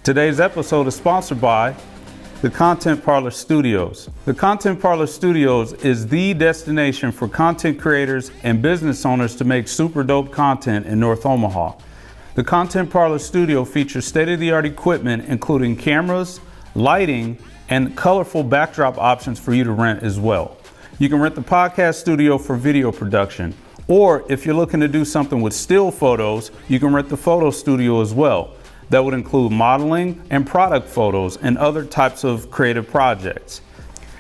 Today's episode is sponsored by the Content Parlor Studios. The Content Parlor Studios is the destination for content creators and business owners to make super dope content in North Omaha. The Content Parlor Studio features state-of-the-art equipment, including cameras, lighting, and colorful backdrop options for you to rent as well. You can rent the podcast studio for video production, or if you're looking to do something with still photos, you can rent the photo studio as well. That would include modeling and product photos and other types of creative projects.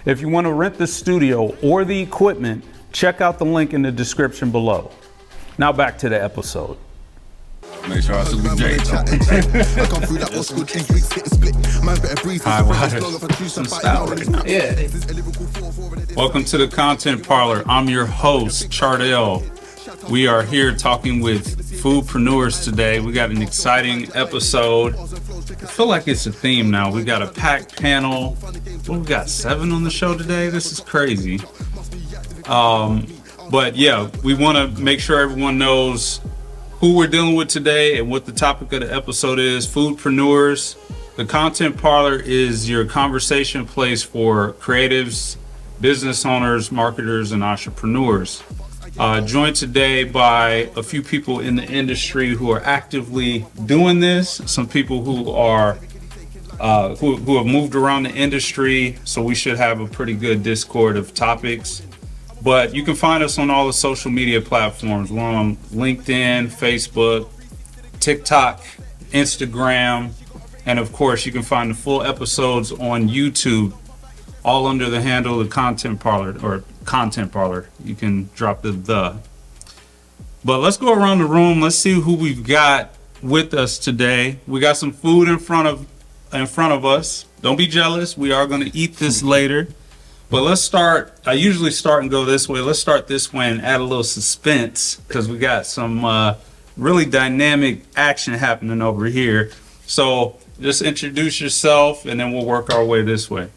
If you want to rent the studio or the equipment, check out the link in the description below. Now back to the episode. Make sure I salute Jay. Some style right now. Yeah. Welcome to the Content Parlor. I'm your host, Chardell. We are here talking with FoodPreneurs today. We got an exciting episode. I feel like it's a theme now. We got a packed panel. We got 7 on the show today. This is crazy. But yeah, we want to make sure everyone knows who we're dealing with today and what the topic of the episode is. FoodPreneurs. The Content Parlor is your conversation place for creatives, business owners, marketers, and entrepreneurs. Joined today by a few people in the industry who are actively doing this. Some people who are who have moved around the industry, so we should have a pretty good discord of topics. But you can find us on all the social media platforms. We're on LinkedIn, Facebook, TikTok, Instagram, and of course you can find the full episodes on YouTube, all under the handle of Content Parlor or Content Parlor. You can drop the. But let's go around the room. Let's see who we've got with us today. We got some food in front of us. Don't be jealous. We are going to eat this later. But let's start. I usually start and go this way. Let's start this way and add a little suspense because we got some really dynamic action happening over here. So just introduce yourself and then we'll work our way this way.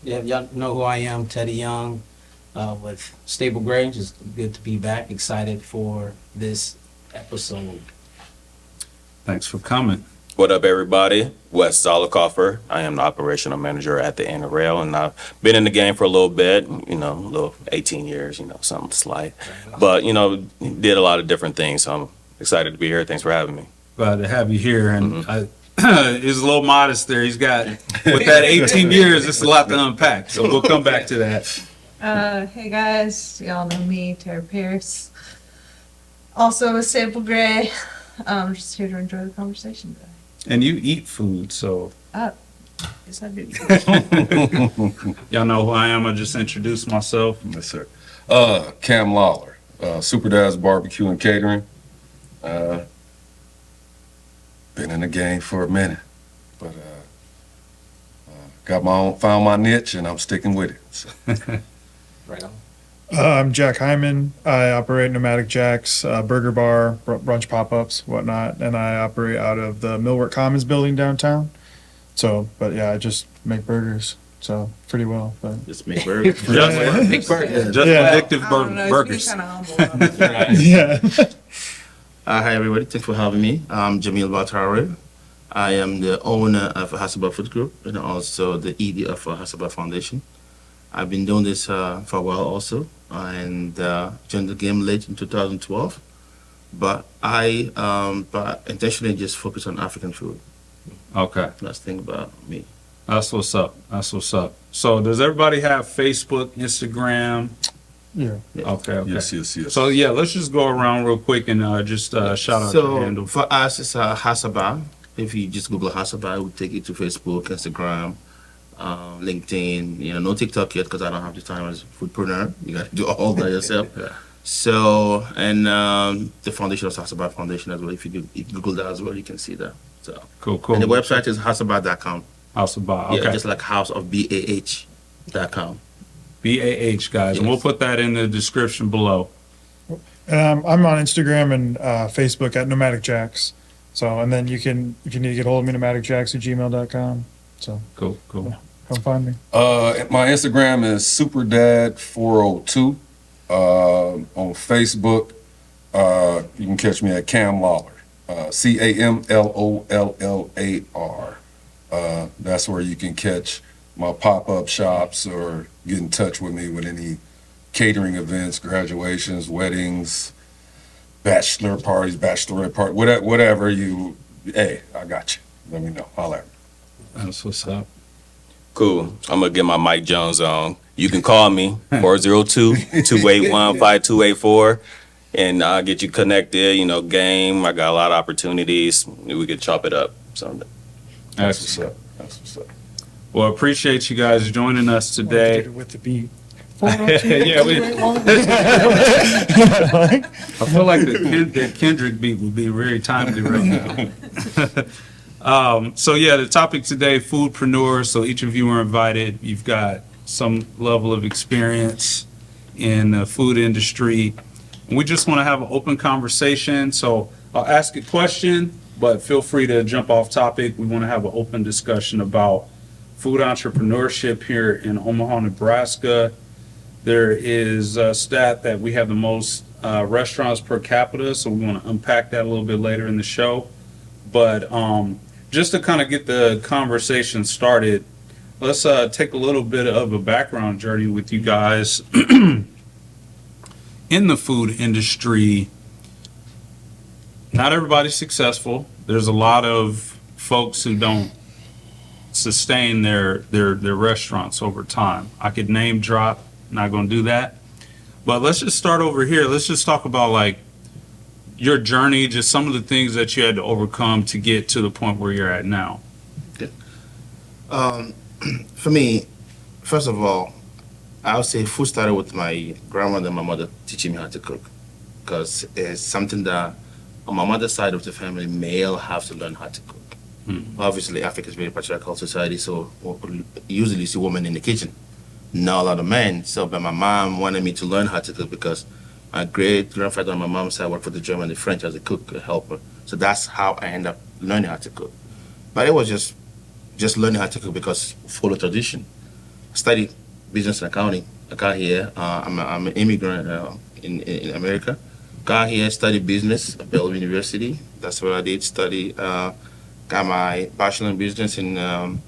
Yeah, y'all know who I am, Teddy Young, with Stable Grange. It's good to be back. Excited for this episode. Thanks for coming. What up, everybody? Wes Zollicoffer. I am the operational manager at the NRL, and I've been in the game for a little bit, a little 18 years, something slight. But, did a lot of different things, so I'm excited to be here. Thanks for having me. Glad to have you here. And he's a little modest there. He's got, with that 18 years, it's a lot to unpack. So we'll come back to that. Hey guys, y'all know me, Tara Pierce. Also a Sample Gray. Just here to enjoy the conversation today. And you eat food, so. Yes, I do. Y'all know who I am. I just introduced myself. Yes, sir. Cam Lawler, Super Dad's Barbecue and Catering. Been in the game for a minute, but found my niche, and I'm sticking with it. So. Right on. I'm Jack Hyman. I operate Nomadic Jacks, burger bar, brunch pop-ups, whatnot, and I operate out of the Millwork Commons building downtown. So, but yeah, I just make burgers, so pretty well. But Just make burgers. Just addictive burgers. Kind of humble. yeah. Hi everybody, thanks for having me. I'm Jamil Bah. I am the owner of Hasaba Food Group and also the ED of Hasaba Foundation. I've been doing this for a while also, and joined the game late in 2012. But I intentionally just focus on African food. Okay. That's the thing about me. That's what's up. So does everybody have Facebook, Instagram? Yeah. Okay. Yes. So yeah, let's just go around real quick and just shout out your handle. For us, it's Hasaba. If you just Google Hasaba, it will take you to Facebook, Instagram, LinkedIn. No TikTok yet because I don't have the time as a foodpreneur. You got to do all that yourself. Yeah. So, and the foundation is Hasaba Foundation as well. If you Google that as well, you can see that. So Cool. And the website is hasaba.com. Hasaba. Okay. Yeah, just like house of BAH.com. BAH, guys, Yes. and we'll put that in the description below. I'm on Instagram and Facebook at Nomadic Jacks. So, and then if you need to get hold of me, nomadicjacks@gmail.com. So, Cool. yeah, come find me. My Instagram is SuperDad402. On Facebook, you can catch me at Cam Lawler. CAMLOLLAR. That's where you can catch my pop-up shops or get in touch with me with any catering events, graduations, weddings, bachelor parties, bachelorette party, whatever you, hey, I got you. Let me know. Holler at me. That's what's up. Cool. I'm gonna get my Mike Jones on. You can call me 402-281-5284 and I'll get you connected, game. I got a lot of opportunities. We could chop it up someday. That's what's up. That's what's up. Well, appreciate you guys joining us today. With the beat. Yeah, I feel like the Kendrick beat would be very timely right now. So yeah, the topic today, foodpreneurs. So each of you are invited. You've got some level of experience in the food industry. And we just want to have an open conversation. So I'll ask a question, but feel free to jump off topic. We want to have an open discussion about food entrepreneurship here in Omaha, Nebraska. There is a stat that we have the most restaurants per capita, so we want to unpack that a little bit later in the show. But just to kind of get the conversation started, let's take a little bit of a background journey with you guys in the food industry. Not everybody's successful. There's a lot of folks who don't sustain their restaurants over time. I could name drop, not going to do that. But let's just start over here. Let's just talk about like your journey, just some of the things that you had to overcome to get to the point where you're at now. For me, first of all, I would say food started with my grandmother and my mother teaching me how to cook, because it's something that on my mother's side of the family, male have to learn how to cook. Obviously, Africa is a very patriarchal society, so usually you see women in the kitchen, not a lot of men. So, but my mom wanted me to learn how to cook because my great-grandfather on my mom's side worked for the German and the French as a cook, a helper. So that's how I ended up learning how to cook. But it was just learning how to cook because follow tradition. I studied business and accounting. I got here. I'm an immigrant in America. Got here, studied business at Bellevue University. That's what I did. Study. Got my bachelor in business and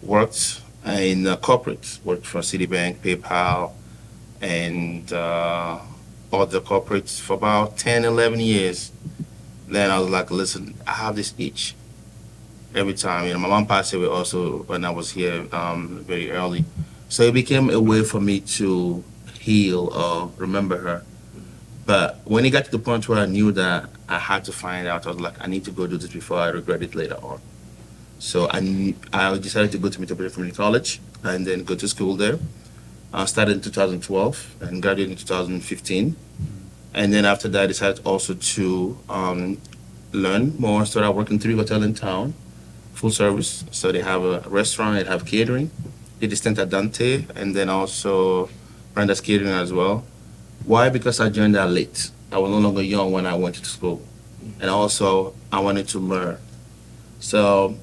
worked in corporate. Worked for Citibank, PayPal, and other corporates for about 10, 11 years. Then I was like, listen, I have this itch. Every time, my mom passed away also when I was here very early. So it became a way for me to heal or remember her. But when it got to the point where I knew that I had to find out, I was like, I need to go do this before I regret it later on. So I decided to go to Metropolitan Community College and then go to school there. I started in 2012 and graduated in 2015. And then after that, I decided also to learn more. Started working 3 hotels in town, full service. So they have a restaurant, they have catering. Did the stint at Dante, and then also Branda's Catering as well. Why? Because I joined that late. I was no longer young when I went to school. And also, I wanted to learn. So,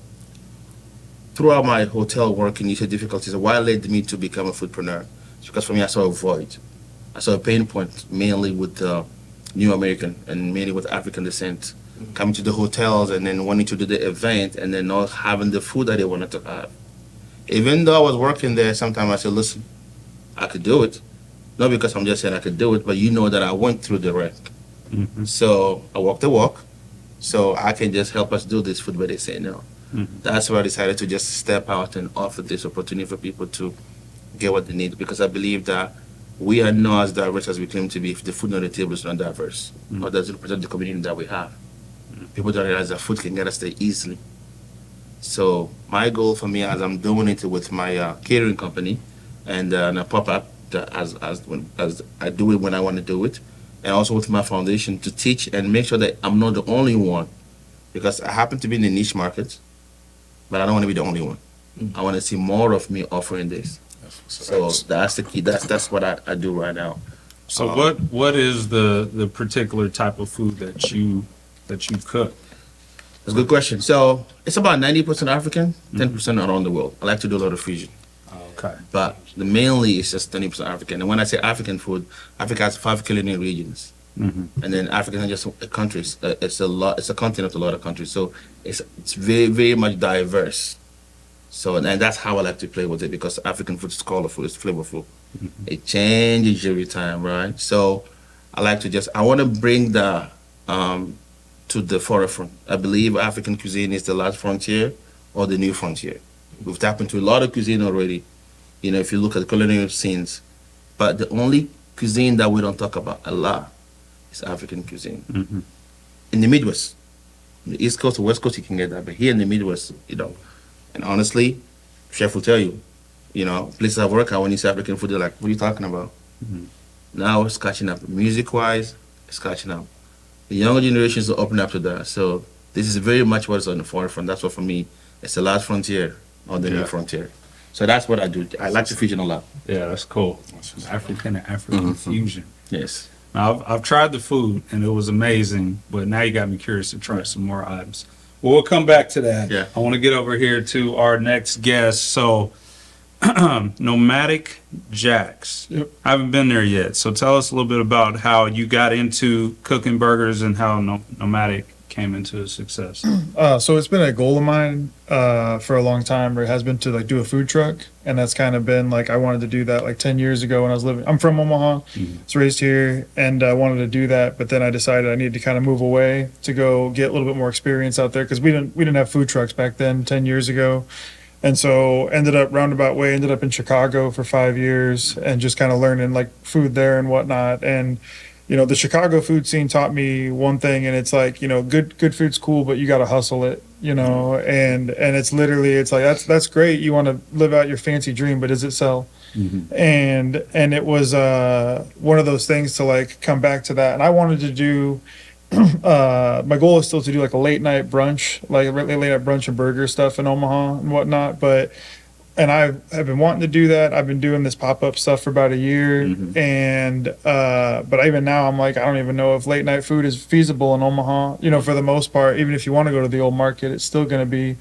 throughout my hotel work and initial difficulties, what led me to become a foodpreneur? It's because for me, I saw a void. I saw a pain point, mainly with New American and mainly with African descent, coming to the hotels and then wanting to do the event and then not having the food that they wanted to have. Even though I was working there, sometimes I said, listen, I could do it. Not because I'm just saying I could do it, but that I went through the rank. So I walked the walk, so I can just help us do this food where they say no. That's why I decided to just step out and offer this opportunity for people to get what they need, because I believe that we are not as diverse as we claim to be if the food on the table is not diverse, or doesn't represent the community that we have. People don't realize that food can get us there easily. So my goal for me, as I'm doing it with my catering company and a pop-up, as I do it when I want to do it, and also with my foundation to teach and make sure that I'm not the only one, because I happen to be in the niche market, but I don't want to be the only one. I want to see more of me offering this. So that's the key. That's what I do right now. So what is the particular type of food that you cook? That's a good question. So it's about 90% African, 10% around the world. I like to do a lot of fusion. Okay. But mainly it's just 20% African. And when I say African food, Africa has 5 culinary regions. And then Africa is just a country. It's a lot. It's a continent of a lot of countries. So it's very very much diverse. So and that's how I like to play with it because African food is colorful. It's flavorful. It changes every time, right? So I like to I want to bring the to the forefront. I believe African cuisine is the last frontier or the new frontier. We've tapped into a lot of cuisine already. You know, if you look at the culinary scenes, but the only cuisine that we don't talk about a lot is African cuisine. In the Midwest, the East Coast or West Coast, you can get that, but here in the Midwest, you know, and honestly, chef will tell you, you know, places I've worked at when you say African food, they're like, "What are you talking about?" Now it's catching up, music-wise, it's catching up. The younger generations are opening up to that, so this is very much what is on the forefront. That's what for me, it's the last frontier or the new frontier. So that's what I do. I like to fusion a lot. Yeah, that's cool. African and African fusion. Yes. Now, I've tried the food and it was amazing, but now you got me curious to try some more items. Well, we'll come back to that. Yeah. I want to get over here to our next guest. So, Nomadic Jacks. Yep. I haven't been there yet. So tell us a little bit about how you got into cooking burgers and how Nomadic came into success. So it's been a goal of mine for a long time, or it has been to like do a food truck, and that's kind of been like I wanted to do that like 10 years ago when I was living. I'm from Omaha, was raised here, and I wanted to do that, but then I decided I needed to kind of move away to go get a little bit more experience out there because we didn't have food trucks back then 10 years ago. And so ended up in Chicago for 5 years and just kind of learning like food there and whatnot. And you know, the Chicago food scene taught me one thing, and it's like, you know, good food's cool, but you got to hustle it, you know, and it's literally, it's like, that's great. You want to live out your fancy dream, but does it sell? And it was one of those things to like come back to that. And I wanted to do, my goal is still to do like a late night brunch, like late night brunch and burger stuff in Omaha and whatnot. And I've been wanting to do that. I've been doing this pop-up stuff for about a year. And, but even now I'm like, I don't even know if late night food is feasible in Omaha, you know, for the most part. Even if you want to go to the old market, it's still going to be,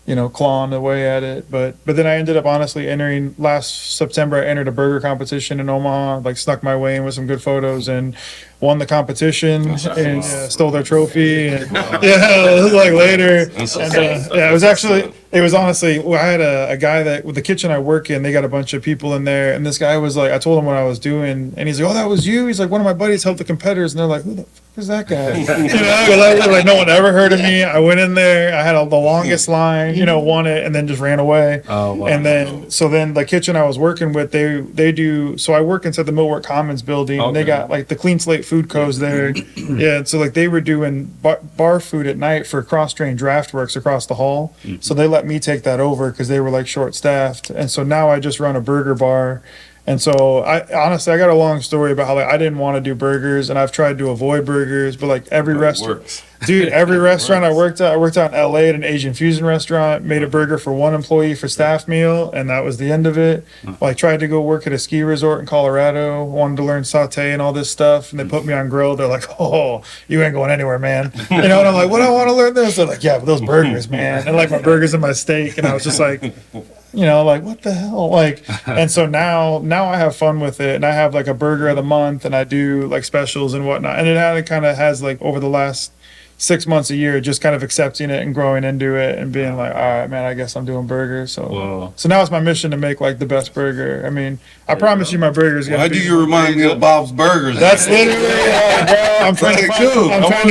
you know, clawing away at it. But then I ended up honestly entering last September. I entered a burger competition in Omaha, like snuck my way in with some good photos and won the competition and stole their trophy. And, it was like later. And, it was honestly, well, I had a guy that with the kitchen I work in, they got a bunch of people in there. And this guy was like, I told him what I was doing. And he's like, "Oh, that was you?" He's like, "One of my buddies helped the competitors." And they're like, "Who the fuck is that guy?" You know, like no one ever heard of me. I went in there, I had the longest line, you know, won it, and then just ran away. Oh, wow. And then the kitchen I was working with, they do, so I work inside the Millwork Commons building. And they got like the Clean Slate Food Co's there. Yeah, so like they were doing bar food at night for cross-trained draft works across the hall. So they let me take that over because they were like short-staffed. And so now I just run a burger bar. And so I honestly got a long story about how like I didn't want to do burgers and I've tried to avoid burgers, but like every restaurant, dude, every restaurant I worked out in LA at an Asian fusion restaurant, made a burger for one employee for staff meal, and that was the end of it. Like tried to go work at a ski resort in Colorado, wanted to learn saute and all this stuff, and they put me on grill. They're like, "Oh, you ain't going anywhere, man." You know, and I'm like, "What? I want to learn this." They're like, "Yeah, but those burgers, man." And like my burgers and my steak, and I was just like, you know, like what the hell, like. And so now I have fun with it, and I have like a burger of the month, and I do like specials and whatnot, and it kind of has like over the last 6 months a year just kind of accepting it and growing into it and being like, all right, man, I guess I'm doing burgers. So now it's my mission to make like the best burger. I mean, I promise you my burger's gonna Why be. do you remind me of Bob's Burgers? That's literally, I'm trying to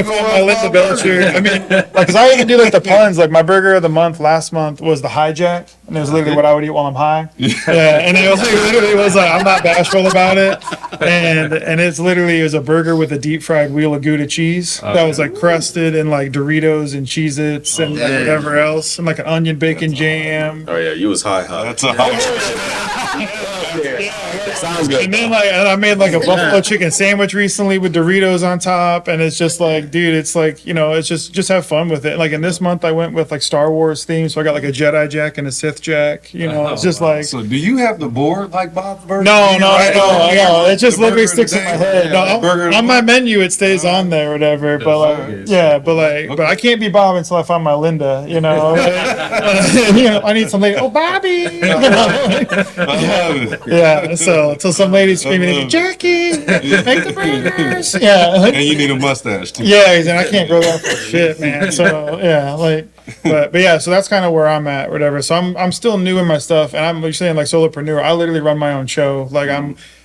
find my Linda Belcher. I mean, like, cause I even do like the puns. Like my burger of the month last month was the hijack, and it was literally what I would eat while I'm high. Yeah, and it was like, literally was like I'm not bashful about it, and it's literally it was a burger with a deep fried wheel of Gouda cheese that was like crusted in like Doritos and Cheez-Its and like whatever else, and like an onion bacon jam. Oh yeah, you was high. That's a hot. Sounds good. And then and I made like a buffalo chicken sandwich recently with Doritos on top, and it's just like, dude, it's like, you know, it's just have fun with it. Like in this month I went with like Star Wars theme, so I got like a Jedi Jack and a Sith fifth jack. You know, it's just like. So do you have the board like Bob's Burgers? No, Do no, you I write know. It just the literally burger of sticks the in my day? head. Yeah, No, the burger of the on my month? menu it stays on there, or whatever. But like, alright. yeah, but I can't be Bob until I find my Linda. You know, you know, I need some lady. Oh, Bobby. You know, I love it. yeah. So until some lady's screaming at me, Jackie, make the burgers. Yeah. And you need a mustache too. Yeah, and I can't grow that for shit, man. So yeah, like, but yeah, so that's kind of where I'm at, whatever. So I'm still new in my stuff, and I'm like saying like solopreneur. I literally run my own show. Like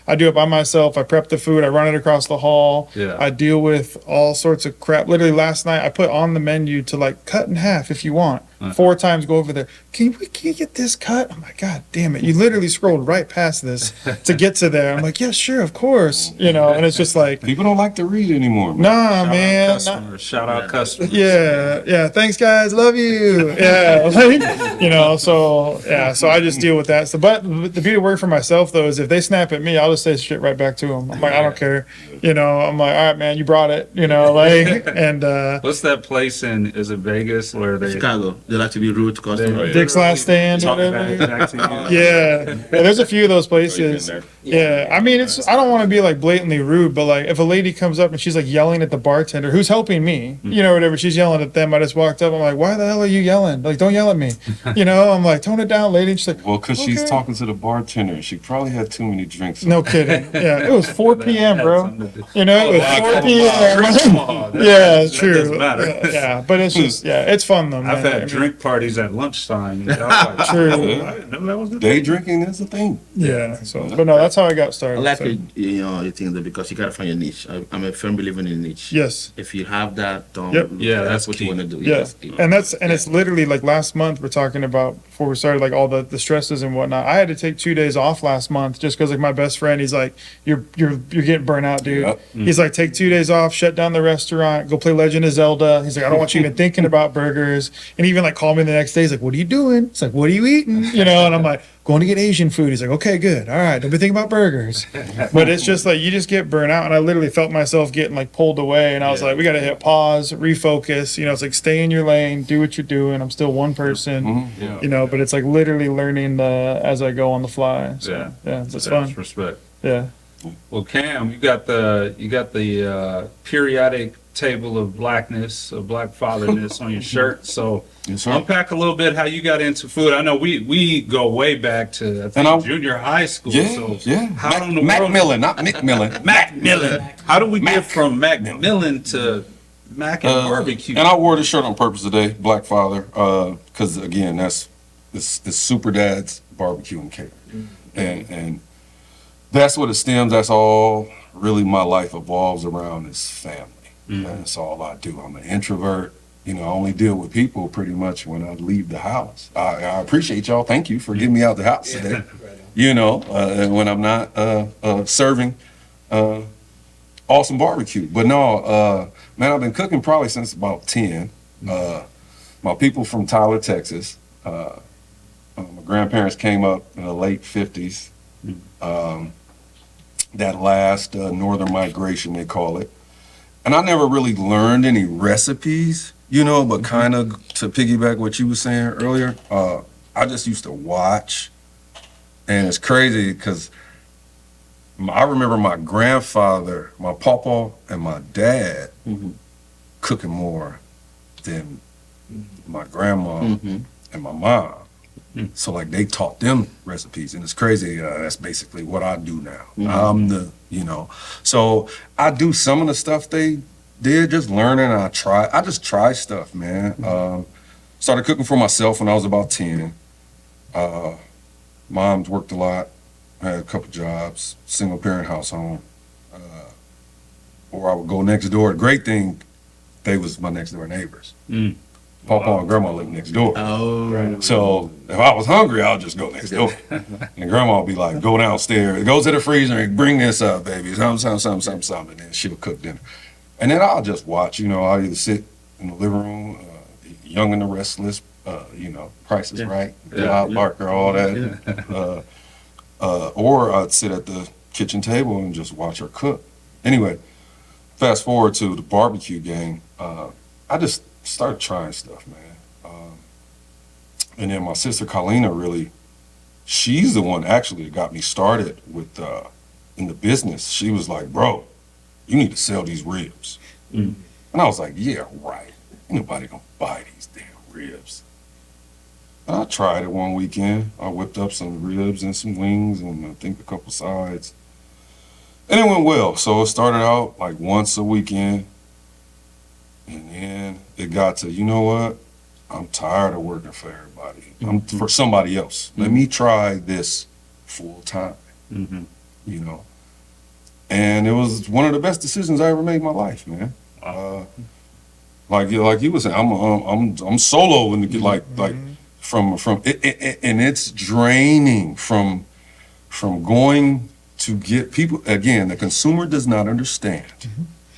I do it by myself. I prep the food. I run it across the hall. Yeah. I deal with all sorts of crap. Literally last night I put on the menu to like cut in half if you want. 4 times go over there. Can you get this cut? I'm like, God damn it! You literally scrolled right past this to get to there. I'm like, yeah, sure, of course. You know, and it's just like, People don't like to read anymore. Man. nah, man. Shout out customers. Yeah. Thanks, guys. Love you. Yeah, like, you know. So yeah. So I just deal with that. So, but the beauty of working for myself though is if they snap at me, I'll just say shit right back to them. I'm like, I don't care. You know. I'm like, all right, man, you brought it. You know, like, and What's that place is it Vegas where they Chicago, they like to be rude to customers. Dick's Last Stand. talk Whatever. back to you? Yeah, there's a few of those places. there. Yeah, I mean, I don't want to be like blatantly rude, but like if a lady comes up and she's like yelling at the bartender who's helping me, you know, whatever, she's yelling at them. I just walked up. I'm like, why the hell are you yelling? Like, don't yell at me. You know, I'm like, tone it down, lady. And she's like, Well, because she's Okay. talking to the bartender. She probably had too many drinks. no kidding. Yeah, it was 4 p.m., bro. You know, it was 4 Drink p.m. Omaha. Yeah, it's That true. doesn't matter. Yeah, but it's just, yeah, it's fun though, man. I've I had mean, drink parties at lunchtime. And I was like, True. I didn't know that was the Day drinking is a thing. Yeah, so, but no, that's how I got I started. like so. it, you think that because you gotta find your niche. I'm a firm believer in niche. Yes. If you have that, don't. Yep. Yeah, that's what key. you want to do. Yeah, That's key. and it's literally like last month we're talking about before we started like all the stresses and whatnot. I had to take 2 days off last month just because like my best friend, he's like, you're getting burnt out, dude. Yep. He's like, take 2 days off, shut down the restaurant, go play Legend of Zelda. He's like, I don't want you even thinking about burgers. And even like call me the next day. He's like, what are you doing? It's like, what are you eating? You know, and I'm like, going to get Asian food. He's like, okay, good. All right, don't be thinking about burgers. But it's just like you just get burnt out, and I literally felt myself getting like pulled away, and I was like, we got to hit pause, refocus. You know, it's like stay in your lane, do what you're doing. I'm still one person. Yeah. You know, but it's like literally learning as I go on the fly. So, Yeah. yeah, it's That's fun. respect. Yeah. Well, Cam, you got the periodic table of blackness, of black fatherness on your shirt. So Yes, sir. unpack a little bit how you got into food. I know we go way back to I think junior high school. Yeah, so yeah. How in the world? Macmillan, not McMillan. Macmillan. How do we get from Macmillan to Mac and barbecue? And I wore this shirt on purpose today, Black Father, because again, it's Super Dad's barbecue and catering, and that's what it stems. That's all really my life evolves around is family. And that's all I do. I'm an introvert. You know, I only deal with people pretty much when I leave the house. I appreciate y'all. Thank you for getting me out the house today. You know, when I'm not serving awesome barbecue. But no, man, I've been cooking probably since about 10. My people from Tyler, Texas. My grandparents came up in the late 50s. That last northern migration, they call it. And I never really learned any recipes, you know, but kind of to piggyback what you were saying earlier, I just used to watch. And it's crazy because I remember my grandfather, my papa, and my dad cooking more than my grandma and my mom. So like they taught them recipes, and it's crazy. That's basically what I do now. I'm so I do some of the stuff they did, just learning. I just try stuff, man. Started cooking for myself when I was about 10. Mom's worked a lot. I had a couple jobs, single parent household. Or I would go next door. The great thing, they was my next door neighbors. Papa and grandma lived next door. Oh, So if I was hungry, I'll just go next door. And grandma would be like, go downstairs, go to the freezer and bring this up, baby. Something. And then she'll cook dinner. And then I'll just watch, you know, I'll either sit in the living room, Young and the Restless, you know, Price is Right, Bob Barker, all that. Or I'd sit at the kitchen table and just watch her cook. Anyway, fast forward to the barbecue game. I just started trying stuff, man. And then my sister Carlina she's the one actually that got me started with in the business. She was like, bro, you need to sell these ribs. And I was like, yeah, right. Ain't nobody gonna buy these damn ribs. And I tried it one weekend. I whipped up some ribs and some wings and I think a couple sides. And it went well. So it started out like once a weekend. And then it got to, you know what? I'm tired of working for everybody. I'm for somebody else. Let me try this full time. You know? And it was one of the best decisions I ever made in my life, man. Like you was saying, I'm solo and like from it, and it's draining from going to get people. Again, the consumer does not understand.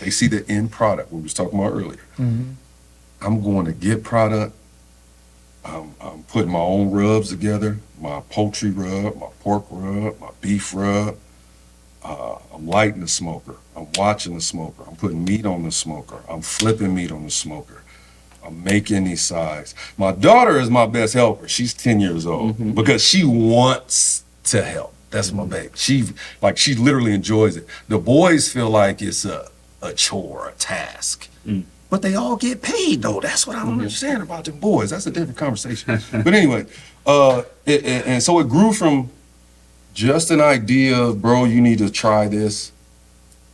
They see the end product we was talking about earlier. I'm going to get product. I'm putting my own rubs together, my poultry rub, my pork rub, my beef rub. I'm lighting the smoker. I'm watching the smoker. I'm putting meat on the smoker. I'm flipping meat on the smoker. I'm making these sides. My daughter is my best helper. She's 10 years old because she wants to help. That's my baby. She literally enjoys it. The boys feel like it's a chore, a task. But they all get paid though. That's what I don't understand about the boys. That's a different conversation. But anyway, and so it grew from just an idea of, bro, you need to try this,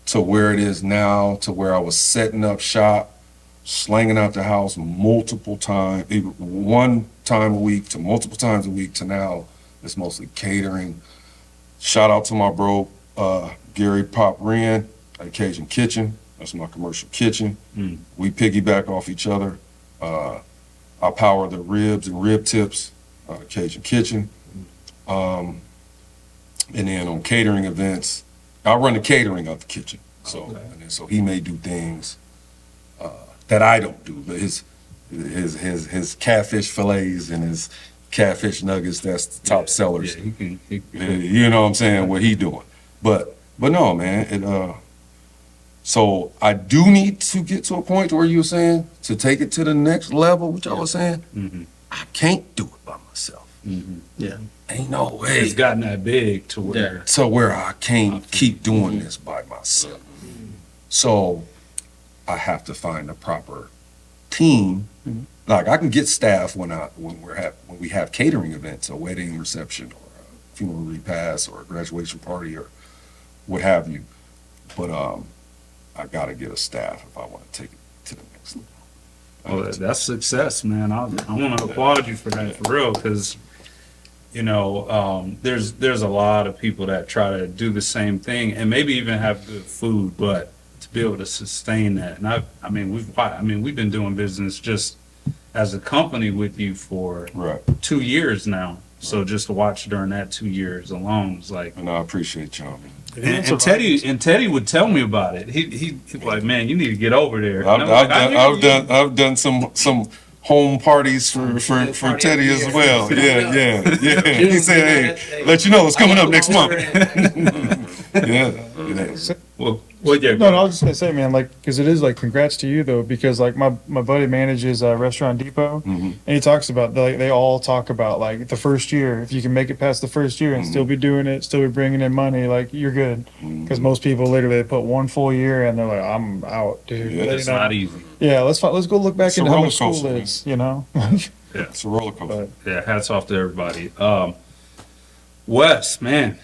to where it is now, to where I was setting up shop, slanging out the house multiple times, one time a week to multiple times a week, to now it's mostly catering. Shout out to my bro, Gary Pop Wren at Cajun Kitchen. That's my commercial kitchen. We piggyback off each other. I power the ribs and rib tips, Cajun Kitchen. And then on catering events, I run the catering of the kitchen. So, and then, so he may do things that I don't do. But his catfish fillets and his catfish nuggets, that's the top sellers. Yeah, you know what I'm saying? What he doing? But no, man. So I do need to get to a point where you were saying to take it to the next level, which I was saying. I can't do it by myself. Yeah. Ain't no way. It's gotten that big to where I can't keep doing this by myself. So I have to find the proper team. Like I can get staff when we have catering events, a wedding reception or a funeral repast or a graduation party or what have you. But I gotta get a staff if I want to take it to the next level. Well, that's success, man. I want to applaud you for that, for real, because you know, there's a lot of people that try to do the same thing and maybe even have good food, but to be able to sustain that. And we've been doing business just as a company with you for 2 years now. So just to watch during that 2 years alone was like. And I appreciate y'all, man. And Teddy would tell me about it. He's like, man, you need to get over there. I've done some home parties for Teddy as well. Yeah. He said, hey, let you know what's coming up next month. Yeah. Well, yeah. No, I was just gonna say, man, like, because it is like, congrats to you though, because like my buddy manages Restaurant Depot, and he talks about they all talk about like the first year. If you can make it past the first year and still be doing it, still be bringing in money, like you're good. Because most people literally put one full year and they're like, I'm out, dude. Yeah, It's not easy. Yeah, let's go look back It's a into how roller much school coaster, is, you know. Yeah, It's a roller coaster. yeah. Hats off to everybody. Wes, man,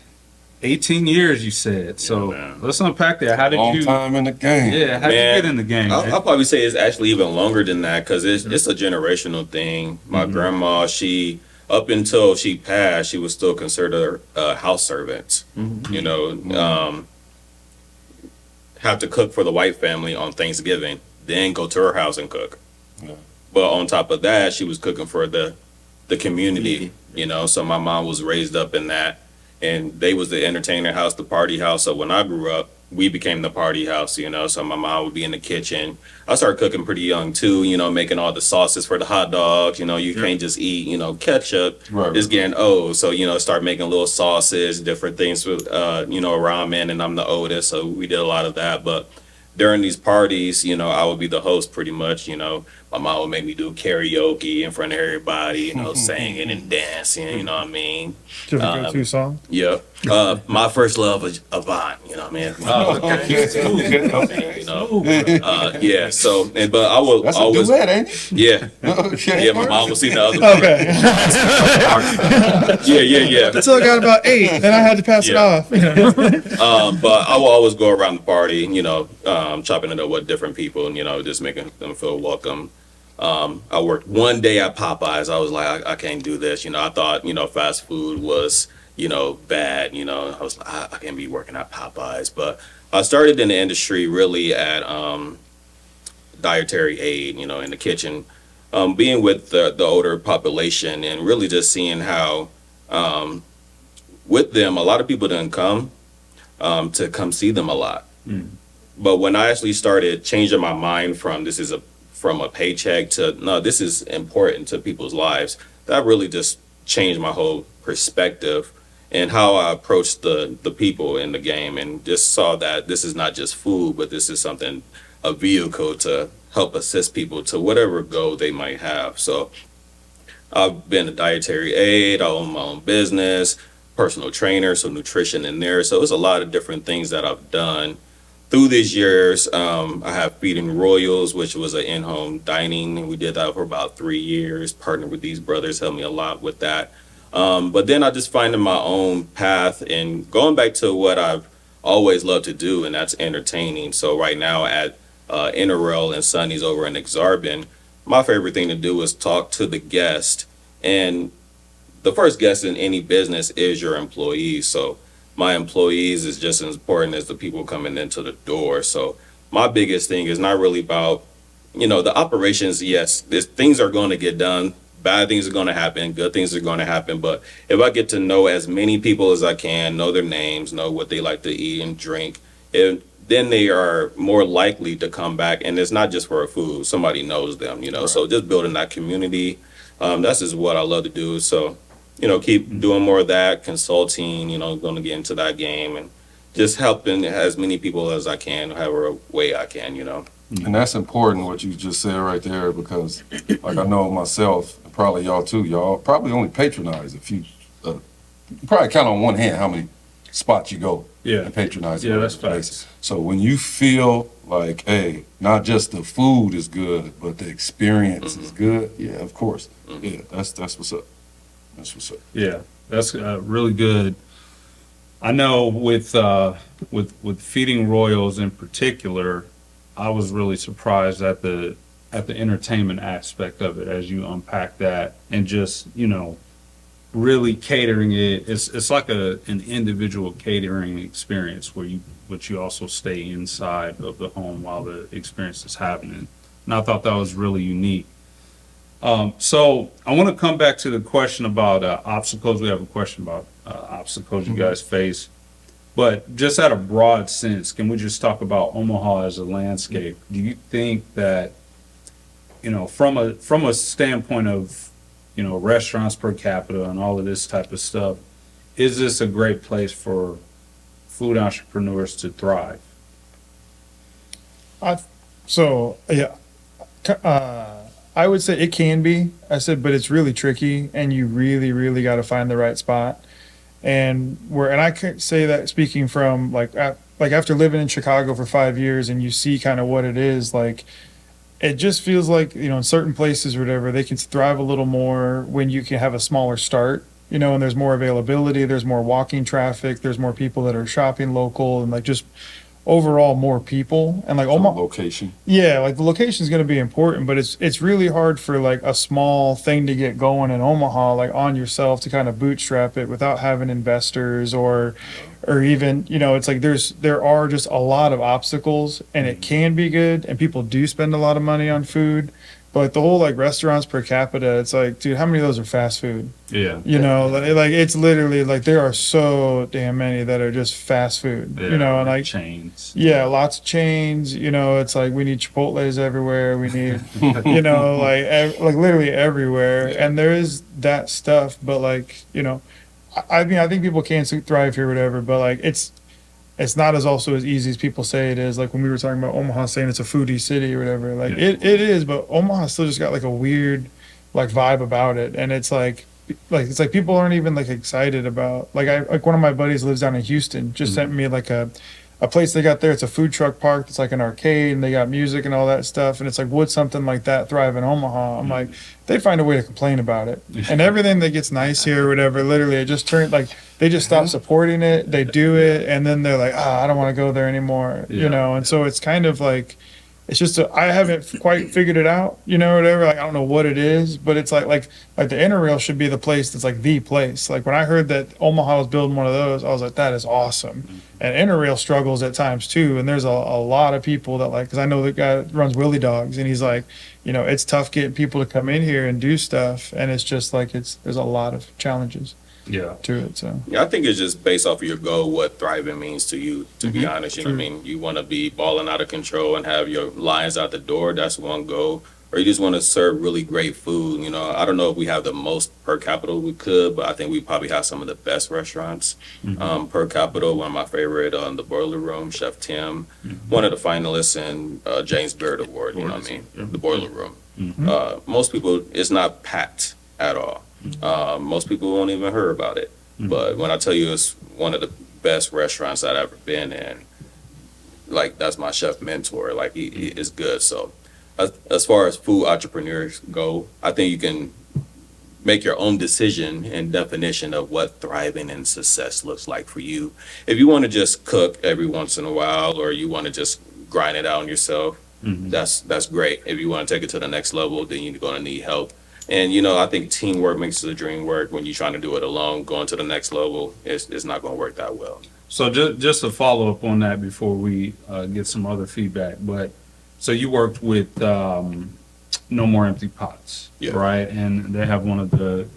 18 years you said. So man. let's unpack that. How did Long you? time in the game. Yeah, how did you Man, get in the game? man? I'll probably say it's actually even longer than that because it's a generational thing. My grandma, she up until she passed, she was still considered a house servant. You know, have to cook for the white family on Thanksgiving, then go to her house and cook. Yeah. But on top of that, she was cooking for the community. You know, so my mom was raised up in that, and they was the entertainer house, the party house. So when I grew up, we became the party house, you know, so my mom would be in the kitchen. I started cooking pretty young too, you know, making all the sauces for the hot dogs. You know, you can't just eat, you know, ketchup. Right. It's getting old. So, you know, start making little sauces, different things with, you know, ramen, and I'm the oldest. So we did a lot of that. But during these parties, you know, I would be the host pretty much, you know. My mom would make me do karaoke in front of everybody, you know, singing and dancing, you know what I mean? Do you have a go-to song? Yeah. My first love was Avant, you know what I mean? You know, yeah, so, but I will That's always, a duet, ain't it? yeah. Okay. Yeah, my mom would sing the other Okay. Yeah. Until I got about 8, then I had to pass it Yeah. off. But I will always go around the party, you know, chopping it up with different people and, you know, just making them feel welcome. I worked one day at Popeyes. I was like, I can't do this. You know, I thought, you know, fast food was, you know, bad. You know, I was like, I can't be working at Popeyes. But I started in the industry really at dietary aid, you know, in the kitchen, being with the older population and really just seeing how with them, a lot of people didn't come to come see them a lot. But when I actually started changing my mind from from a paycheck to no, this is important to people's lives, that really just changed my whole perspective and how I approached the people in the game, and just saw that this is not just food, but this is something, a vehicle to help assist people to whatever goal they might have. So I've been a dietary aid, I own my own business, personal trainer, so nutrition in there. So it's a lot of different things that I've done through these years. I have Feeding Royals, which was an in-home dining, and we did that for about 3 years. Partnered with these brothers, helped me a lot with that. But then I just finding my own path and going back to what I've always loved to do, and that's entertaining. So right now at Interrail and Sonny's over in Exarban, my favorite thing to do is talk to the guest. And the first guest in any business is your employees. So my employees is just as important as the people coming into the door. So my biggest thing is not really about, you know, the operations. Yes, things are going to get done. Bad things are going to happen. Good things are going to happen. But if I get to know as many people as I can, know their names, know what they like to eat and drink, then they are more likely to come back. And it's not just for food. Somebody knows them, you know. Right. So just building that community, that's just what I love to do. So, you know, keep doing more of that, consulting, you know, going to get into that game and just helping as many people as I can, however way I can, you know. And that's important what you just said right there, because like I know myself, and probably y'all too, y'all probably only patronize a few, you probably count on one hand how many spots you go and patronize. Yeah, that's facts. So when you feel like, hey, not just the food is good, but the experience is good, yeah, of course. Yeah, that's what's up. That's what's up. Yeah, that's really good. I know with Feeding Royals in particular, I was really surprised at the entertainment aspect of it as you unpack that, and just, you know, really catering it. It's like an individual catering experience where you also stay inside of the home while the experience is happening. And I thought that was really unique. So I want to come back to the question about obstacles. We have a question about obstacles you guys face, but just at a broad sense, can we just talk about Omaha as a landscape? Do you think that, you know, from a standpoint of, you know, restaurants per capita and all of this type of stuff, is this a great place for food entrepreneurs to thrive? I would say it can be. I said, but it's really tricky, and you really, really got to find the right spot. And I could say that speaking from like after living in Chicago for 5 years, and you see kind of what it is like. It just feels like, you know, in certain places or whatever, they can thrive a little more when you can have a smaller start, you know, and there's more availability, there's more walking traffic, there's more people that are shopping local, and like just overall more people. And like Omaha, location. Yeah, like the location is going to be important, but it's really hard for like a small thing to get going in Omaha, like on yourself, to kind of bootstrap it without having investors or even, you know, it's like there are just a lot of obstacles, and it can be good, and people do spend a lot of money on food. But like the whole like restaurants per capita, it's like, dude, how many of those are fast food? Yeah. You know, like it's literally like there are so damn many that are just fast food. Yeah, you know, and like chains. Yeah, lots of chains. You know, it's like we need Chipotles everywhere. We need, you know, like literally everywhere. Yeah. And there is that stuff, but like, you know, I mean, I think people can thrive here, whatever. But like, it's not as also as easy as people say it is. Like when we were talking about Omaha saying it's a foodie city or whatever, like it is, but Omaha still just got like a weird like vibe about it. And it's like it's like people aren't even like excited about, like one of my buddies lives down in Houston, just sent me like a place they got there. It's a food truck park. It's like an arcade and they got music and all that stuff. And it's like, would something like that thrive in Omaha? I'm like, they'd find a way to complain about it. And everything that gets nice here or whatever, literally it just turned like, they just stop supporting it. They do it. And then they're like, I don't want to go there anymore, you know? And so it's kind of like, it's just, I haven't quite figured it out, you know, whatever. Like, I don't know what it is, but it's like the Interrail should be the place that's like the place. Like when I heard that Omaha was building one of those, I was like, that is awesome. And Interrail struggles at times too. And there's a lot of people that like, cause I know the guy that runs Willie Dogs and he's like, you know, it's tough getting people to come in here and do stuff. And it's just like, there's a lot of challenges to it. So Yeah, I think it's just based off of your goal, what thriving means to you, to be honest. You know what I mean? You want to be balling out of control and have your lines out the door. That's one goal. Or you just want to serve really great food. You know, I don't know if we have the most per capita we could, but I think we probably have some of the best restaurants per capita. One of my favorite, the Boiler Room, Chef Tim, one of the finalists in James Beard Award, you know what I mean? The Boiler Room. Most people, it's not packed at all. Most people won't even hear about it. But when I tell you it's one of the best restaurants I've ever been in, like that's my chef mentor. Like he is good. So as far as food entrepreneurs go, I think you can make your own decision and definition of what thriving and success looks like for you. If you want to just cook every once in a while, or you want to just grind it out on yourself, that's great. If you want to take it to the next level, then you're going to need help. And, you know, I think teamwork makes the dream work. When you're trying to do it alone, going to the next level, it's not going to work that well. So just to follow up on that before we get some other feedback, but so you worked with No More Empty Pots, right? And they have one of the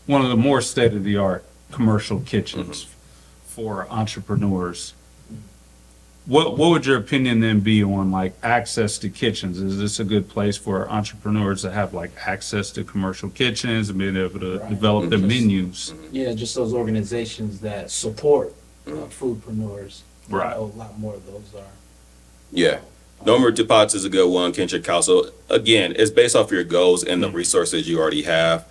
more state of the art commercial kitchens for entrepreneurs. What would your opinion then be on like access to kitchens? Is this a good place for entrepreneurs to have like access to commercial kitchens and being able to develop their menus? Yeah, just those organizations that support foodpreneurs. Right. A lot more of those are. Yeah. No More Empty Pots is a good one, Kitchen Council. Again, it's based off your goals and the resources you already have,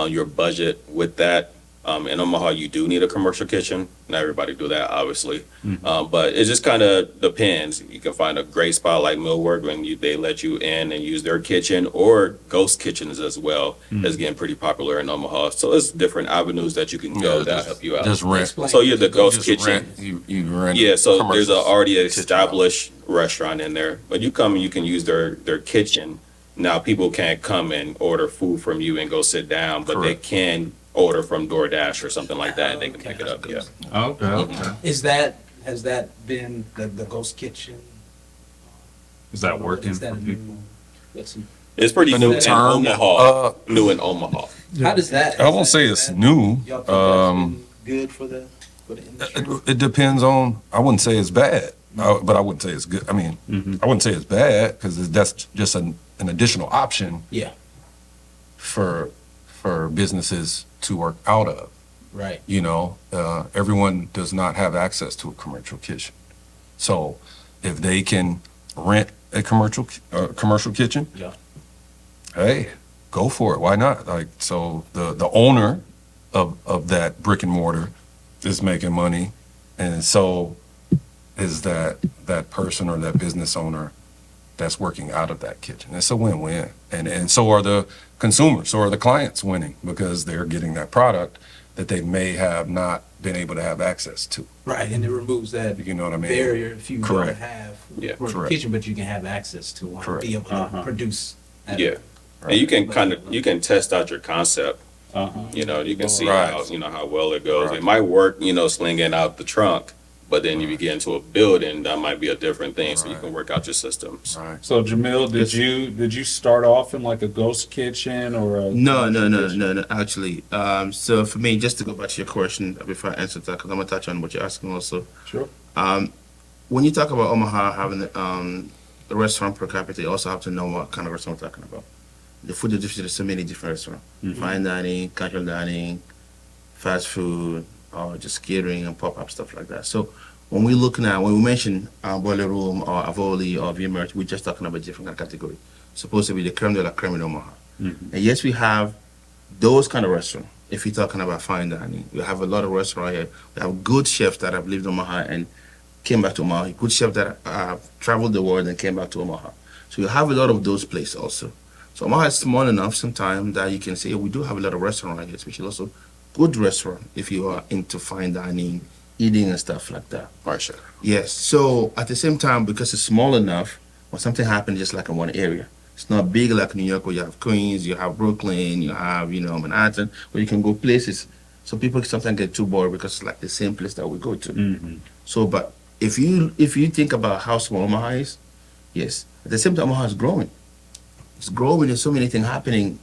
your budget with that. In Omaha, you do need a commercial kitchen. Not everybody do that, obviously. But it just kind of depends. You can find a great spot like Millwork when they let you in and use their kitchen, or ghost kitchens as well. That's getting pretty popular in Omaha. So it's different avenues that you can go that help you out. Just rent. So you're the ghost Just kitchen. rent. You rent. Yeah, so there's commercials. an already established restaurant in there. But you come and you can use their kitchen. Now people can't come and order food from you and go sit down, but they can order from DoorDash or something like that, and they can pick it up. Yeah. Okay. Has that been the ghost kitchen? Is that working Is that for a people? new? That's It's pretty A new new in term. Omaha. New in Omaha. How does that? I won't say it's new. Y'all think that's been good for the industry? It depends on. I wouldn't say it's bad, but I wouldn't say it's good. I mean, I wouldn't say it's bad because that's just an additional option Yeah, for businesses to work out of. right. You know, everyone does not have access to a commercial kitchen. So if they can rent a commercial kitchen, Yeah. hey, go for it. Why not? Like, so the owner of that brick and mortar is making money, and so is that person or that business owner that's working out of that kitchen. It's a win-win. And so are the consumers, so are the clients winning because they're getting that product that they may have not been able to have access to. Right, and it removes that You know what I mean? barrier if you Correct. don't have Yeah, a commercial correct. kitchen, but you can have access to one, Correct. be able to produce. at a- Yeah. And you can you can test out your concept. You know, you can see Right. how well it goes. Right. It might work, slinging out the trunk, but then if you get into a building, that might be a different thing. So you Right. can work out your systems. Right. So Jamil, did you start off in like a ghost kitchen or a No. Actually, so for me, just to go back to your question before I answer that, because I'm gonna touch on what you're asking also. Sure. When you talk about Omaha having a restaurant per capita, you also have to know what kind of restaurant we're talking about. The food industry, there's so many different restaurants: fine dining, casual dining, fast food, or just catering and pop-up stuff like that. So when we mention boiler room or Avoli or Vimert, we're just talking about different kind of category. Supposed to be the creme de la creme in Omaha. And yes, we have those kind of restaurants. If you're talking about fine dining, we have a lot of restaurants here. We have good chefs that have lived in Omaha and came back to Omaha. Good chefs that have traveled the world and came back to Omaha. So you have a lot of those places also. So Omaha is small enough sometimes that you can say we do have a lot of restaurants here, especially also good restaurant if you are into fine dining, eating and stuff like that. For sure. Yes. So at the same time, because it's small enough, when something happens just like in one area, it's not big like New York where you have Queens, you have Brooklyn, you have, Manhattan, where you can go places. So people sometimes get too bored because it's like the same place that we go to. So, but if you think about how small Omaha is, yes. At the same time, Omaha is growing. It's growing. There's so many things happening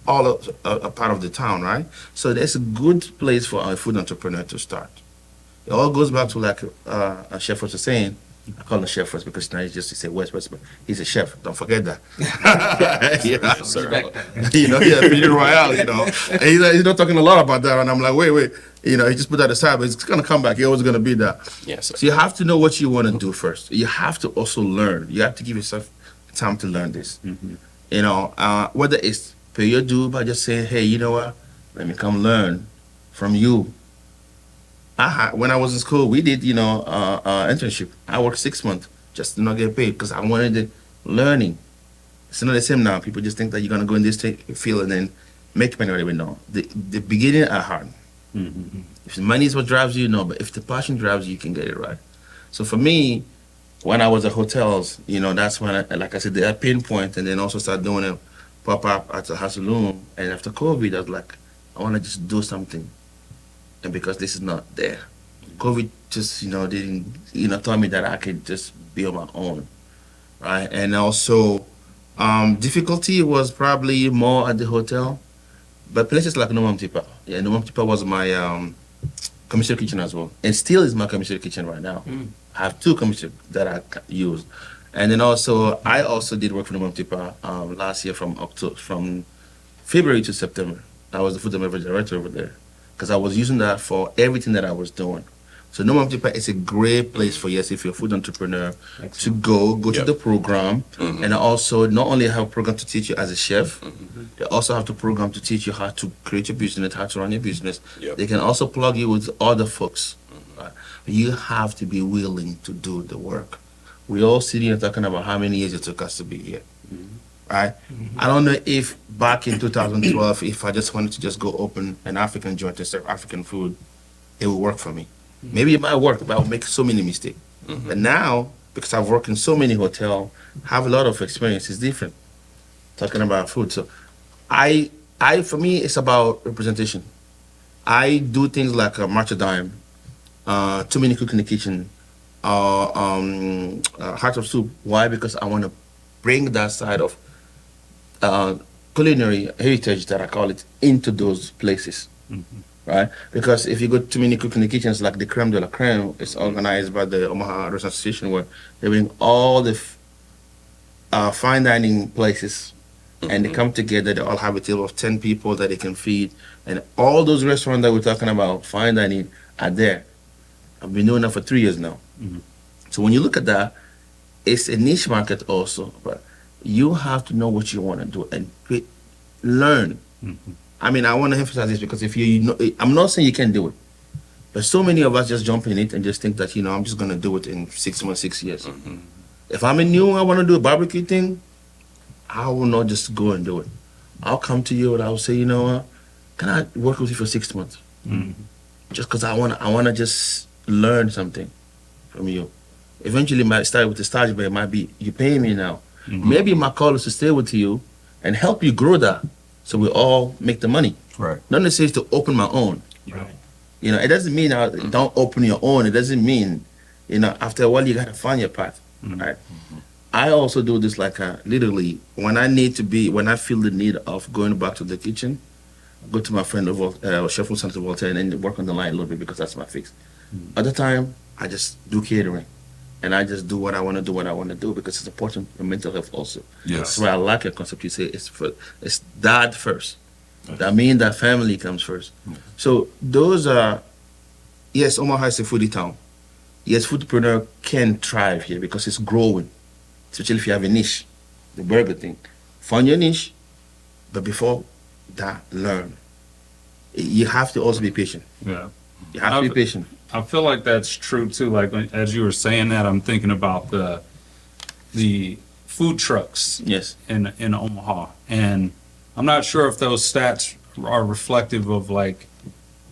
all a part of the town, right? So that's a good place for a food entrepreneur to start. It all goes back to like a chef was saying. I call him chef first because now he's just to say West, but he's a chef. Don't forget that. Peter Royale, And he's not talking a lot about that. And I'm like, wait. He just put that aside, but it's gonna come back. He's always gonna be that. Yes, sir. So you have to know what you want to do first. You have to also learn. You have to give yourself time to learn this. Whether it's pay your due by just saying, hey, you know what? Let me come learn from you. When I was in school, we did, internship. I worked 6 months just to not get paid because I wanted the learning. It's not the same now. People just think that you're going to go in this field and then make money. Whatever. No. The beginning are hard. If the money is what drives you, no. But if the passion drives you, you can get it right. So for me, when I was at hotels, that's when, like I said, the pinpoint, and then also start doing a pop-up at the Hasaloom. And after COVID, I was like, I want to just do something. And because this is not there, COVID just, didn't, taught me that I could just be on my own, right? And also, difficulty was probably more at the hotel, but places like Nomadic Jacks. Yeah, Nomadic Jacks was my commissary kitchen as well, and still is my commissary kitchen right now. I have 2 commissary that I use, and then also I also did work for Nomadic Jacks last year from February to September. I was the food and beverage director over there. Because I was using that for everything that I was doing. So Nomadic Jacks is a great place for, yes, if you're a food entrepreneur, to go to the program, and also not only have a program to teach you as a chef, they also have the program to teach you how to create your business, how to run your business. They can also plug you with other folks. Right? You have to be willing to do the work. We all sitting here talking about how many years it took us to be here. Right? I don't know if back in 2012, if I just wanted to just go open an African joint and serve African food, it would work for me. Maybe it might work, but I would make so many mistakes. But now, because I've worked in so many hotels, have a lot of experience, it's different. Talking about food. So for me, it's about representation. I do things like March of Dime, Too Many Cook in the Kitchen, Heart of Soup. Why? Because I want to bring that side of culinary heritage, that I call it, into those places, right? Because if you go to Too Many Cook in the Kitchens, like the creme de la creme, it's organized by the Omaha Restaurant Association, where they bring all the fine dining places, and they come together. They all have a table of 10 people that they can feed, and all those restaurants that we're talking about, fine dining, are there. I've been doing that for 3 years now. So when you look at that, it's a niche market also, but you have to know what you want to do and learn. I mean, I want to emphasize this because if I'm not saying you can't do it, but so many of us just jump in it and just think that, I'm just going to do it in 6 months, 6 years. If I'm new, I want to do a barbecue thing, I will not just go and do it. I'll come to you and I'll say, what, can I work with you for 6 months? Just because I want to just learn something from you. Eventually, it might start with the stage, but it might be, you pay me now. Maybe my call is to stay with you and help you grow that, so we all make the money. Right. Not necessarily to open my own. Right. It doesn't mean don't open your own. It doesn't mean, after a while you gotta find your path. Right. I also do this like literally when I feel the need of going back to the kitchen, go to my friend Chef Santa Voltaire, and then work on the line a little bit because that's my fix. Other time I just do catering. And I just do what I want to do because it's important for mental health also. Yes. That's why I like your concept. You say it's dad first. That means that family comes first. So those are, yes, Omaha is a foodie town. yes, foodpreneur can thrive here because it's growing, especially if you have a niche, the burger thing. Find your niche, but before that, learn. You have to also be patient. Yeah. You have to be patient. I feel like that's true too. Like as you were saying that, I'm thinking about the food trucks Yes. in Omaha, and I'm not sure if those stats are reflective of like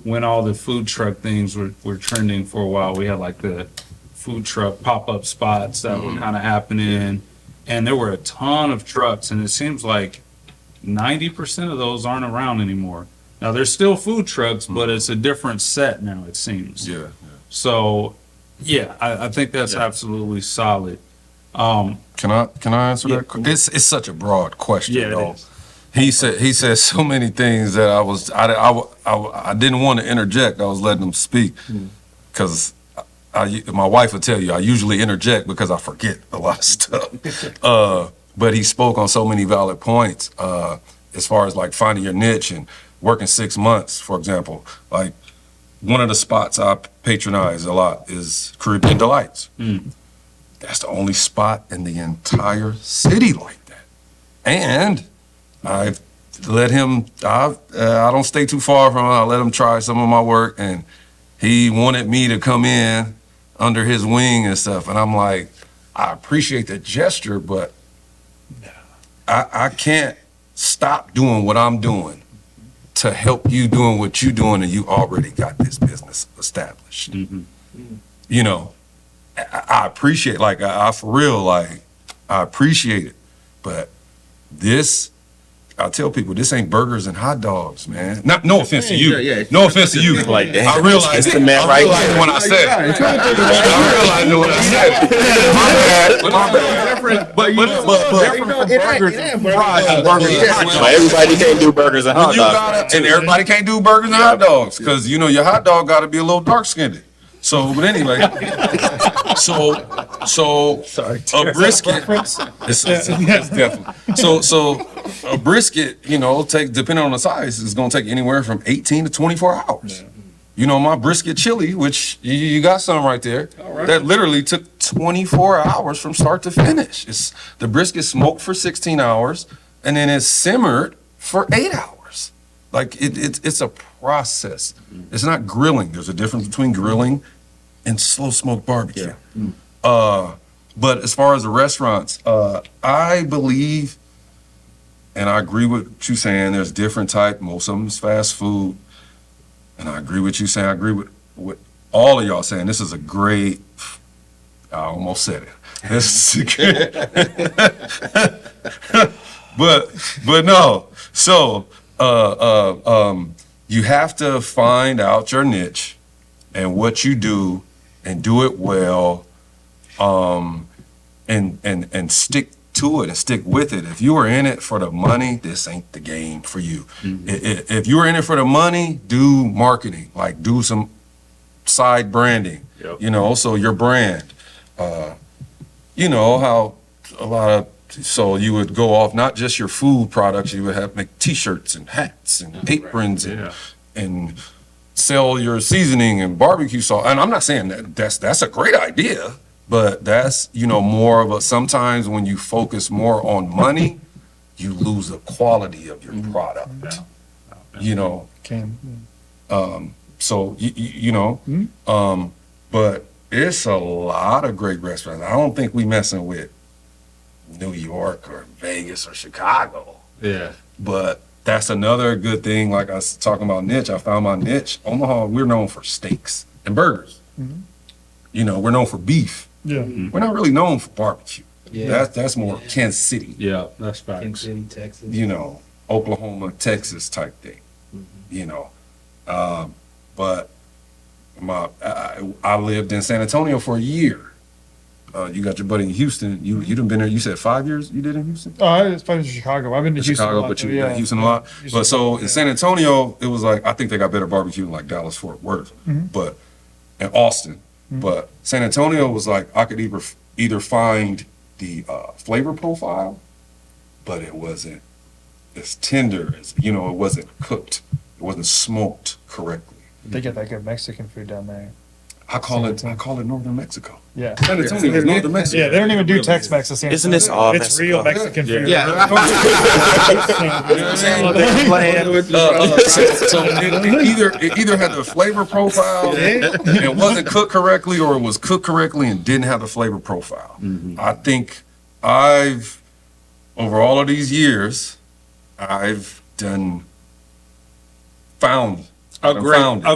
when all the food truck things were trending for a while. We had like the food truck pop-up spots that were kind of happening, and there were a ton of trucks, and it seems like 90% of those aren't around anymore. Now there's still food trucks, but it's a different set now, it seems. Yeah. So yeah, I think that's absolutely solid. Can I answer Yeah. that? It's such a broad question, Yeah, it though. is. He said so many things that I didn't want to interject. I was letting him speak because my wife would tell you I usually interject because I forget a lot of stuff. But he spoke on so many valid points as far as like finding your niche and working 6 months, for example. Like one of the spots I patronize a lot is Caribbean Delights. That's the only spot in the entire city like that. And I've let him, I don't stay too far from him. I let him try some of my work, and he wanted me to come in under his wing and stuff. And I'm like, I appreciate the gesture, but I can't stop doing what I'm doing to help you doing what you're doing, and you already got this business established. You know, I appreciate, like, I for real, like, I appreciate it. But this, I tell people, this ain't burgers and hot dogs, man. No offense to you. Yeah. No offense to you. Like, damn, I realized it's the man right here. when I said it. I realized when I said it. My bad. But burgers and fries and burgers and hot dogs. But everybody can't do burgers and hot You dogs. gotta, and everybody can't do burgers and hot dogs because you know your hot dog got to be a little dark skinned. So, but anyway, so a brisket. It's definitely so a brisket. You know, depending on the size, is going to take anywhere from 18 to 24 hours. You know, my brisket chili, which you got some right there, that literally took 24 hours from start to finish. It's the brisket smoked for 16 hours and then it's simmered for 8 hours. Like it's a process. It's not grilling. There's a difference between grilling and slow smoke barbecue. But as far as the restaurants, I believe, and I agree with what you're saying, there's different type. Most of them is fast food. And I agree with you saying, I agree with what all of y'all saying. This is a great, I almost said it. This is a great, but no. So, you have to find out your niche and what you do and do it well, and stick to it and stick with it. If you are in it for the money, this ain't the game for you. If you're in it for the money, do marketing, like do some side branding, you know, so your brand, you know, how a lot of, so you would go off not just your food products, you would have make t-shirts and hats and aprons and sell your seasoning and barbecue sauce. And I'm not saying that that's a great idea, but that's, you know, more of a, sometimes when you focus more on money, you lose the quality of your product, you know. So, you know, but it's a lot of great restaurants. I don't think we messing with New York or Vegas or Chicago. Yeah. But that's another good thing. Like I was talking about niche, I found my niche. Omaha, we're known for steaks and burgers. You know, we're known for beef. Yeah. We're not really known for barbecue. Yeah. That's more Kansas City, Yeah, that's Kansas facts. City, Texas. you know, Oklahoma, Texas type thing, you know. But I lived in San Antonio for a year. You got your buddy in Houston. You done been there. You said 5 years you did in Houston? It's funny to Chicago. I've been to Houston a Chicago, lot, but you too, been yeah. to Houston a lot. Houston But so a lot, in San Antonio, it was like, I think they got better barbecue than like Dallas, Fort Worth, but in Austin. But San Antonio was like, I could either find the flavor profile, but it wasn't as tender as, you know, it wasn't cooked. It wasn't smoked correctly. They get that good Mexican food down there. I call it Northern Mexico. Yeah. San Antonio is Northern Mexico. Yeah, they don't even do Tex-Mex. The San Isn't this Antonio. all It's real Mexican food. Yeah. So it either had the flavor profile and wasn't cooked correctly, or it was cooked correctly and didn't have the flavor profile. I think over all of these years, I've found A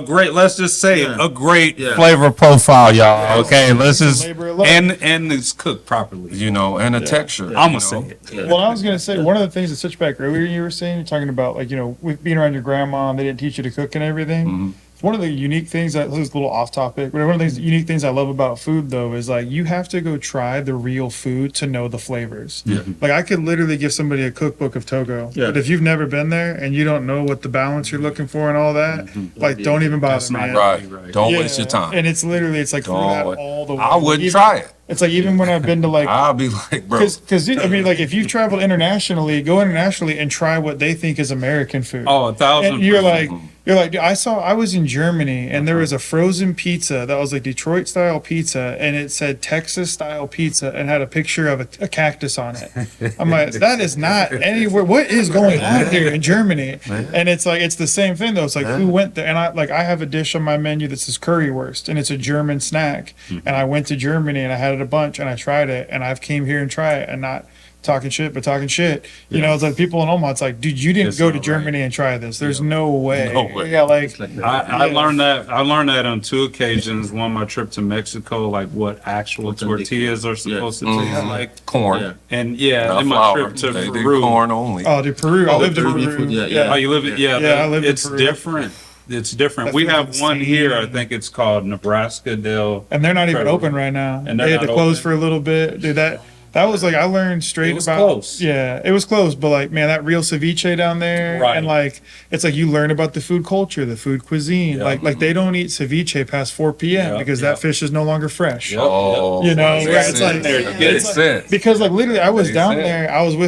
great, let's just say it, Yeah. a great Yeah. flavor profile, y'all. Okay, let's just, Labor of love. and it's cooked properly. and a texture. I'm you gonna say know. it. Well, I was gonna say one of the things that Switchback earlier you were saying, you're talking about like with being around your grandma, and they didn't teach you to cook and everything. Mhm. One of the unique things that this is a little off topic, but one of the unique things I love about food though is like you have to go try the real food to know the flavors. Yeah. Like I could literally give somebody a cookbook of Togo, Yeah. but if you've never been there and you don't know what the balance you're looking for and all that, like don't even bother, That's not man. Right. Don't Yeah. waste your time. And it's literally like food out Don't- all the way. I wouldn't Even- try it. It's like even when I've been to like I'll be like, bro. because I mean, like if you've traveled internationally, go internationally and try what they think is American food. Oh, 1,000%. And you're like, dude, I was in Germany and there was a frozen pizza that was like Detroit style pizza and it said Texas style pizza and had a picture of a cactus on it. I'm like, that is not anywhere. What is going on here in Germany? And it's like, it's the same thing though. It's like, who went there? And I have a dish on my menu that says currywurst and it's a German snack. And I went to Germany and I had it a bunch and I tried it and I've came here and tried it and not talking shit, but talking shit. You know, it's like people in Omaha, it's like, dude, you didn't It's go to not Germany and try this. There's no way. No way. Yeah, like, I learned that on 2 occasions. One, my trip to Mexico, like what actual Authentic. tortillas are supposed to taste like. Corn. Yeah. And Not in my flour. trip to They do Peru. corn only. oh, dude, Peru. I lived in Peruvian Peru. food, yeah, Oh, yeah. you live in, Yeah, I lived in it's Peru. different. It's different. That We food's have one insane. here. I think it's called Nebraska del. And they're not even Incredible. open right now. And they're They had to not close open. for a little bit. Dude, that was like, I learned straight It was about. close. Yeah, it was close. But like, man, that real ceviche down there. Right. And like, it's like you learn about the food culture, the food cuisine. Yeah. Like they don't eat ceviche past 4 p.m. Yeah, because yeah. that fish is no longer fresh. Yep. Oh, You know, makes where it's like- sense. There, you get Makes it. sense. Because like literally I was Makes down sense.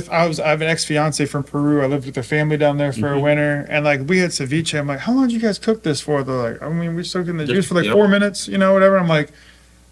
there, I have an ex-fiance from Peru. I lived with their family down there for a winter and like we had ceviche. I'm like, how long did you guys cook this for? They're like, I mean, we soaked it in the juice for like Yep. 4 minutes, you know, whatever. I'm like,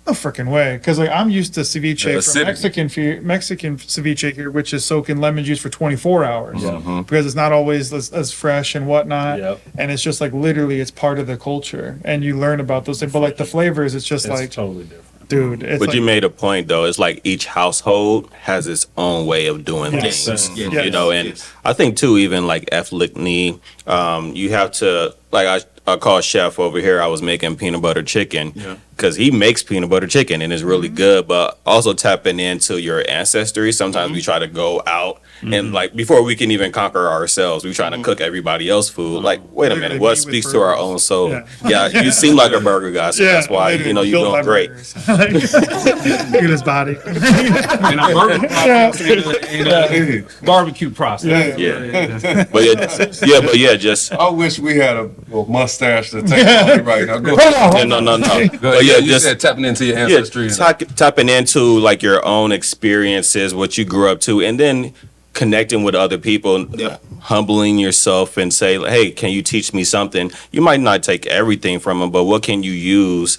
no freaking way. Cause like I'm used to ceviche from acidity. Mexican ceviche here, which is soak in lemon juice for 24 hours because it's not always as fresh and whatnot. Yep. And it's just like literally it's part of the culture and you learn about those things. But like the flavors, it's just It's like, totally different. dude, it's But like, you made a point though. It's like each household has its own way of doing Yes. things. Yes. You know, and Yes. I think too, even like ethnically, you have to like I call chef over here. I was making peanut butter chicken Yeah. because he makes peanut butter chicken and it's really good. But also tapping into your ancestry. Sometimes we try to go out and like before we can even conquer ourselves, we trying to cook every else food. Like, wait a minute, Literally what meat with speaks to our burgers. own soul? Yeah. Yeah, you seem like a burger guy, so that's why literally you know built you're by doing great. burgers. Look at his body. And a burger process ain't a barbecue process. Yeah. But yeah, just I wish we had a mustache to take on it right now. Go ahead. no. Go ahead. But yeah, you just said tapping into your yeah, ancestry. tapping into like your own experiences, what you grew up to, and then connecting with other people, Yeah. humbling yourself and say, hey, can you teach me something? You might not take everything from them, but what can you use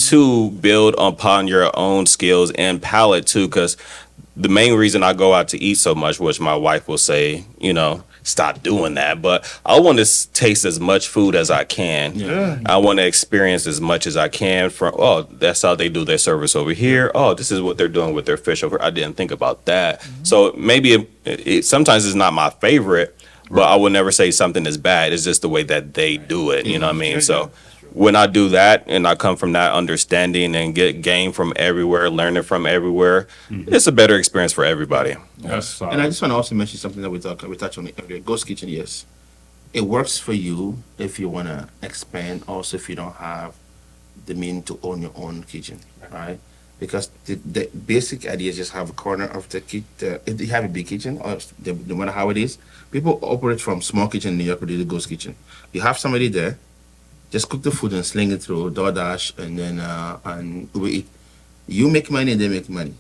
to build upon your own skills and palate too? Because the main reason I go out to eat so much, which my wife will say, you know, stop doing that. But I want to taste as much food as I can. Yeah. I want to experience as much as I can from, oh, that's how they do their service over here. Oh, this is what they're doing with their fish over here. I didn't think about that. So maybe it sometimes it's not my favorite, but I would never say something is bad. It's just the way that they do it. You know what I mean? So when I do that and I come from that understanding and get gain from everywhere, learning from everywhere, it's a better experience for everybody. That's And I just want to also mention something that we touched on it earlier. Ghost kitchen, yes, it works for you if you want to expand. Also, if you don't have the means to own your own kitchen, right? Because the basic idea is just have a corner of the kitchen. If you have a big kitchen, or no matter how it is, people operate from small kitchen in New York to the ghost kitchen. You have somebody there, just cook the food and sling it through DoorDash, and then and we eat. You make money, they make money.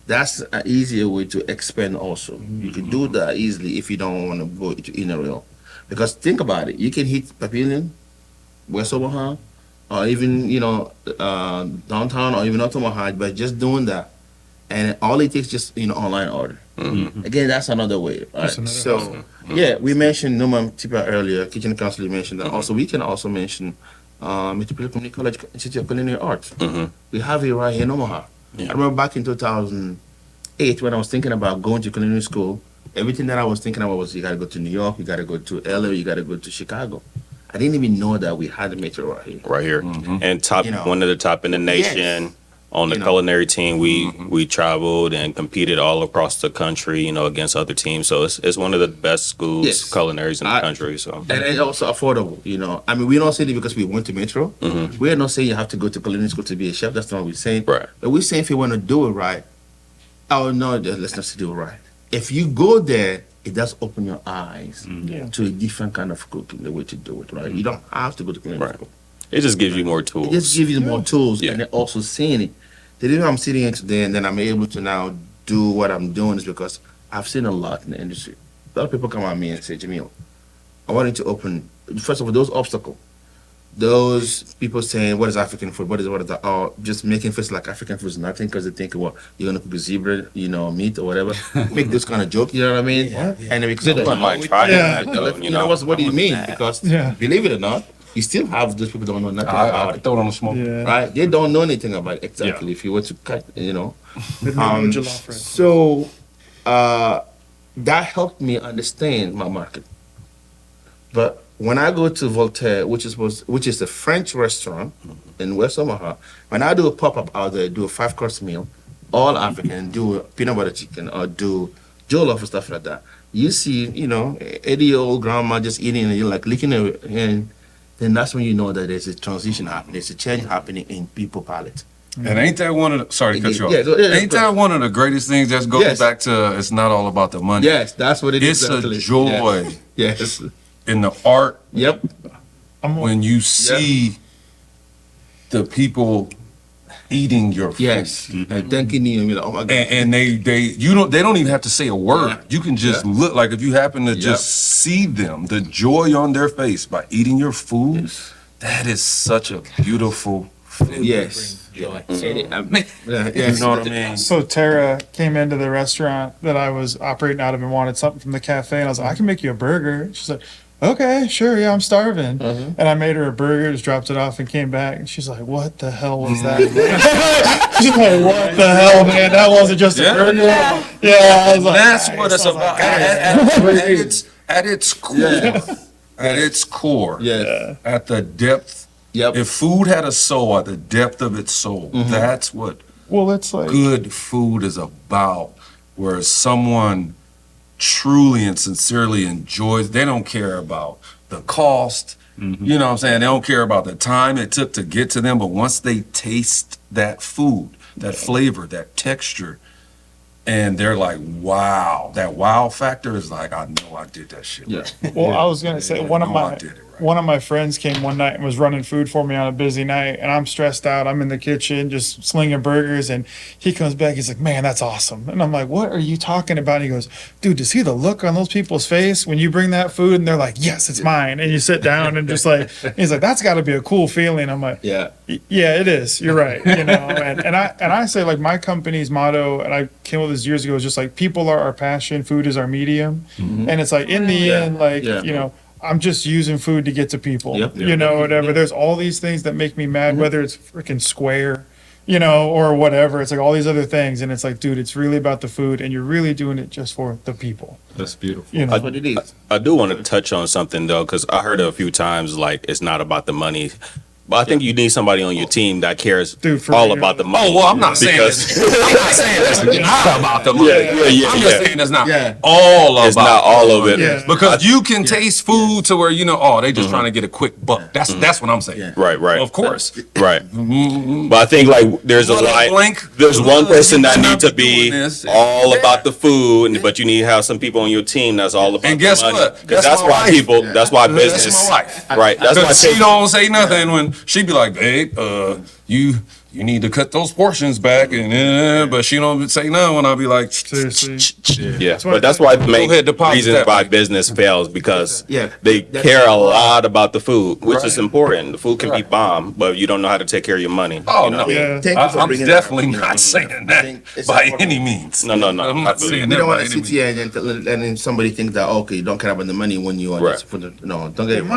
That's an easier way to expand also. You can do that easily if you don't want to go to inner rail. Because think about it, you can hit Papillion, West Omaha, or even downtown or even out Omaha, but just doing that, and all it takes just online order. Again, that's another way. Right? That's another So hustle. yeah, we mentioned Numa Tipa earlier. Kitchen Council mentioned that. Also, we can also mention Metropolitan Community College Institute of Culinary Arts. We have it right here in Omaha. I remember back in 2008 when I was thinking about going to culinary school. Everything that I was thinking about was you got to go to New York, you got to go to LA, you got to go to Chicago. I didn't even know that we had a metro right here. Right here, and top one of the top in the nation. Yes. On the culinary team, we traveled and competed all across the country, against other teams. So it's one of the best schools, Yes. culinaries in the country. So And it's also affordable, I mean, we don't say it because we went to Metro. We're not saying you have to go to culinary school to be a chef. That's not what we're saying. Right. But we're saying if you want to do it right, let's not do it right. If you go there, it does open your eyes to a different kind of cooking, the way to do it, right? You don't have to go to culinary Right. school. it just gives you more tools. It just gives you more tools, Yeah. and then also seeing it. The reason I'm sitting here today and then I'm able to now do what I'm doing is because I've seen a lot in the industry. A lot of people come at me and say, Jamil, I wanted to open, first of all, those obstacles. Those people saying, what is African food? What is that? Or just making face like African food is nothing because they think, well, you're going to cook a zebra, meat or whatever. Make this kind of joke, you know what I mean? Yeah. And then we say that, I might try Yeah. that though. what do you mean? Because Yeah. believe it or not, you still have those people don't know nothing I about it. throw it on the smoke. Yeah. Right? They don't know anything about it exactly. If you were to cut, With Um, jollof rice. So that helped me understand my market. But when I go to Voltaire, which is a French restaurant in West Omaha, when I do a pop-up out there, do a 5-course meal, all African, do a peanut butter chicken or do jollof and stuff like that, you see, 80-year-old grandma just eating and you're like licking her hand, then that's when you know that there's a transition happening, there's a change happening in people palate. And ain't that one of the, sorry to cut you off. Yeah, Ain't that one of the greatest things that goes Yes. back to it's not all about the money. Yes, that's what it is. It's exactly. a joy Yes. in the art Yep. when you see the people eating your food. Yes. And thanking you. Like, oh my God. And they don't even have to say a word. Yeah. You can just look like if you happen to just see them, the joy on their face by eating your food. Yes. That is such a beautiful feeling. Yes. Joy. You know what I mean? So Tara came into the restaurant that I was operating out of and wanted something from the cafe, and I was like, I can make you a burger. She's like, okay, sure, yeah, I'm starving. And I made her a burger, just dropped it off and came back, and she's like, what the hell was that? She's like, what the hell, man? That wasn't just a burger. Yeah, I was like, That's nice. what it's I was about. like, At its core. Yes. At its core. Yes. At the depth. Yep. If food had a soul, at the depth of its soul, that's what well, it's like, good food is about. Where someone truly and sincerely enjoys, they don't care about the cost. You know what I'm saying? They don't care about the time it took to get to them. But once they taste that food, that flavor, that texture, and they're like, wow, that wow factor is like, I know I did that shit. Yeah. right. well, I was gonna say I one of know I my did it right. one of my friends came one night and was running food for me on a busy night, and I'm stressed out. I'm in the kitchen just slinging burgers, and he comes back. He's like, "Man, that's awesome!" And I'm like, "What are you talking about?" And he goes, "Dude, to see the look on those people's face when you bring that food, and they're like, yes, it's mine,' and you sit down and just like, he's like, that's got to be a cool feeling." I'm like, Yeah. yeah, it is. You're right. And I say like my company's motto, and I came up with this years ago, is just like people are our passion, food is our medium, and it's like in the end, like Yeah. I'm just using food to get to people, Yep. whatever. There's all these things that make me mad, whether it's freaking Square, or whatever. It's like all these other things, and it's like, dude, it's really about the food, and you're really doing it just for the people. That's beautiful. That's what it is. I do want to touch on something though, because I heard it a few times like it's not about the money. But I think you need somebody on your team that cares Dude, for all real. about the money. Oh, well, I'm not saying because it's, I'm not saying it's not about the money. I'm just saying it's not Yeah. all about It's not all of it. Yeah. Because you can taste food to where they just trying to get a quick buck. That's what I'm saying. Yeah. Right. Of course. Right. But I think like there's a line. There's one person that needs to be all about the food, but you need to have some people on your team that's all about And the guess money. what? Because That's that's my why wife. people. That's why business. That's my wife. Right. That's why Because she don't say nothing when she be like, babe, you you need to cut those portions back, and but she don't say no, and I'll be like, Seriously. Yeah, why but that's why the main ahead, deposit reason that why way. business fails because Yeah, they that's- care a lot about the food, which is Right. important. The food can be Right. bomb, but you don't know how to take care of your money. Oh, you know no. what I mean? Yeah. Thank you for I'm bringing definitely that up. not saying I that think it's by important. any means. No, no, no, I'm not absolutely. saying We that don't by want to any sit means. here and then somebody think that okay, you don't care about the money when you are Right. just for the no. Don't get it wrong.